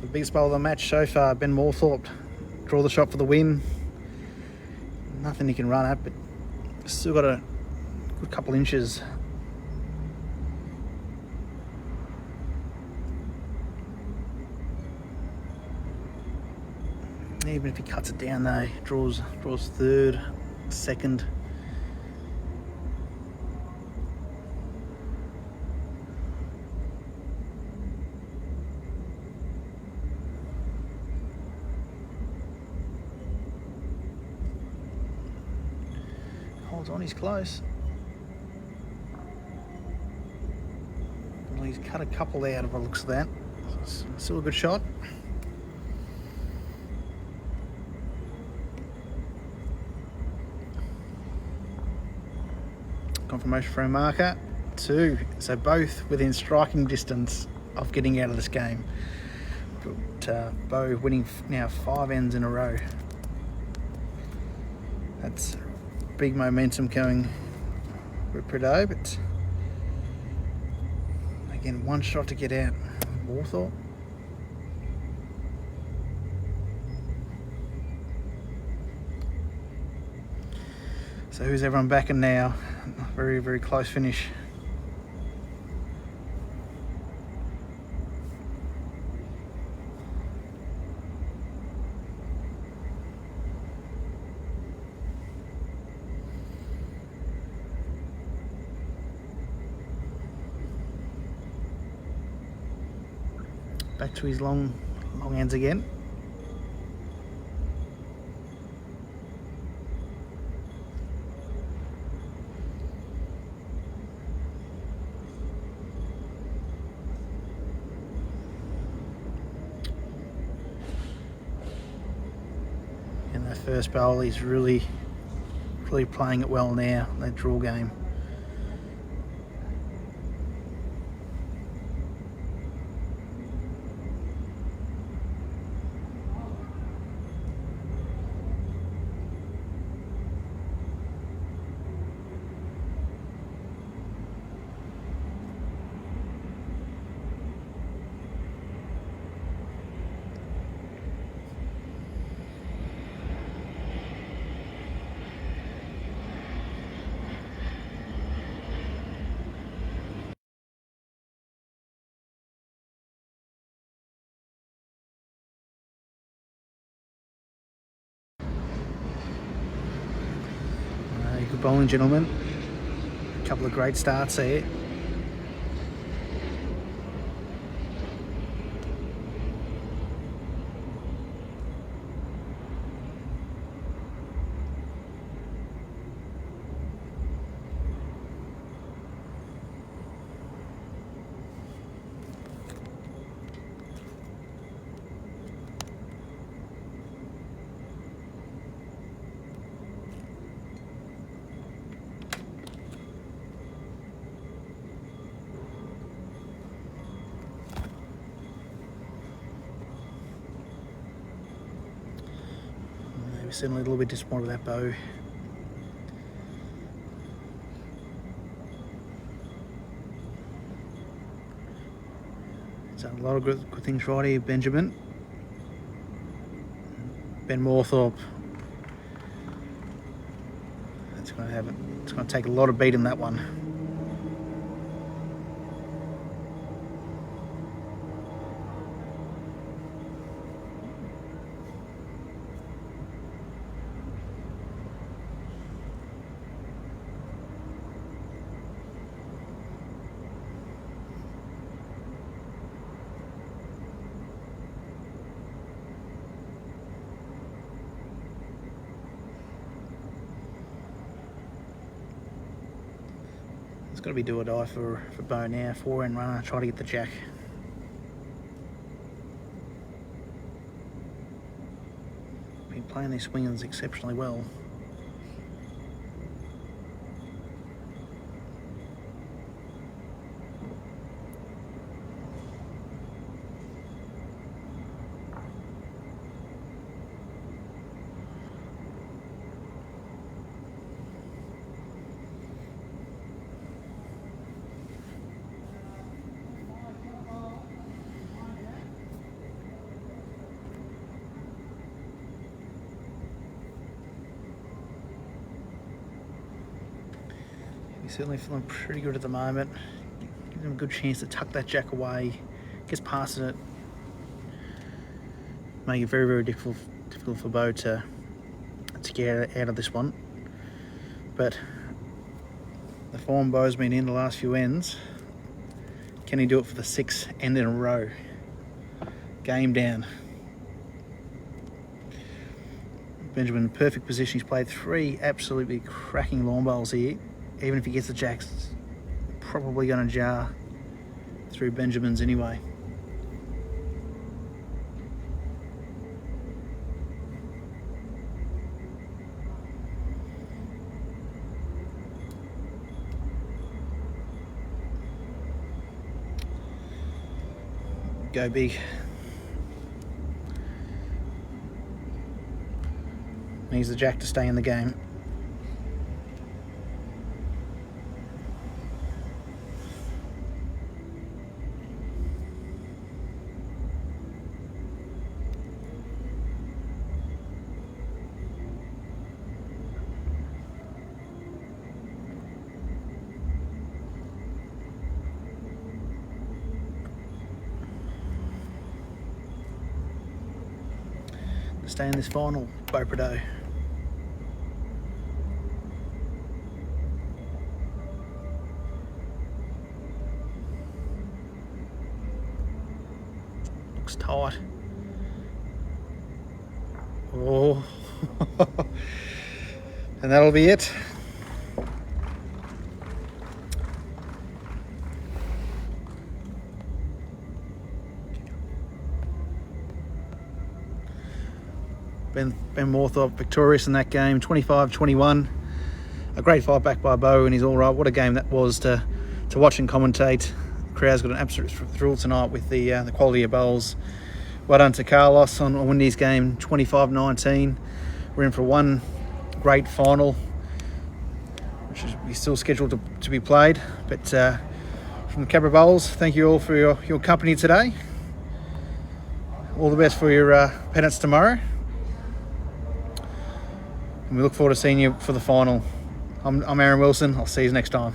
The biggest bowl of the match so far, Ben Moorthorpe. Draw the shot for the win. Nothing he can run at, but still got a good couple inches. Even if he cuts it down though, draws 3rd, 2nd. Holds on, he's close. Well, he's cut a couple out of the looks of that. It's still a good shot. Confirmation from marker 2, so both within striking distance of getting out of this game. But Beau winning now 5 ends in a row. That's big momentum going with Prideaux, but again, one shot to get out. Moorthorpe. So who's everyone backing now? Very, very close finish. Back to his long ends again. In that first bowl, he's really playing it well now, that draw game. Good bowling, gentlemen. A couple of great starts there. We're certainly a little bit disappointed with that bow. He's done a lot of good things right here, Benjamin. Ben Moorthorpe. It's going to take a lot of beat in that one. It's got to be do or die for Bo now. 4-end runner, try to get the jack. Been playing these swingers exceptionally well. He's certainly feeling pretty good at the moment. Gives him a good chance to tuck that jack away. Gets past it. Make it very, very difficult for Bo to get out of this one. But the form Bo's been in the last few ends. Can he do it for the 6th end in a row? Game down. Benjamin in perfect position. He's played 3 absolutely cracking long bowls here. Even if he gets the jacks, probably going to jar through Benjamin's anyway. Go big. Needs the jack to stay in the game. Stay in this final, Bo Prado. Looks tight. Oh, and that'll be it. Ben Moorthorpe victorious in that game, 25-21. A great fight back by Bo, and he's all right. What a game that was to watch and commentate. The crowd's got an absolute thrill tonight with the quality of bowls. Well done to Carlos on winning his game, 25-19. We're in for one great final, which is still scheduled to be played. But from the Cabra Bowls, thank you all for your company today. All the best for your pennants tomorrow. And we look forward to seeing you for the final. I'm Aaron Wilson. I'll see you next time.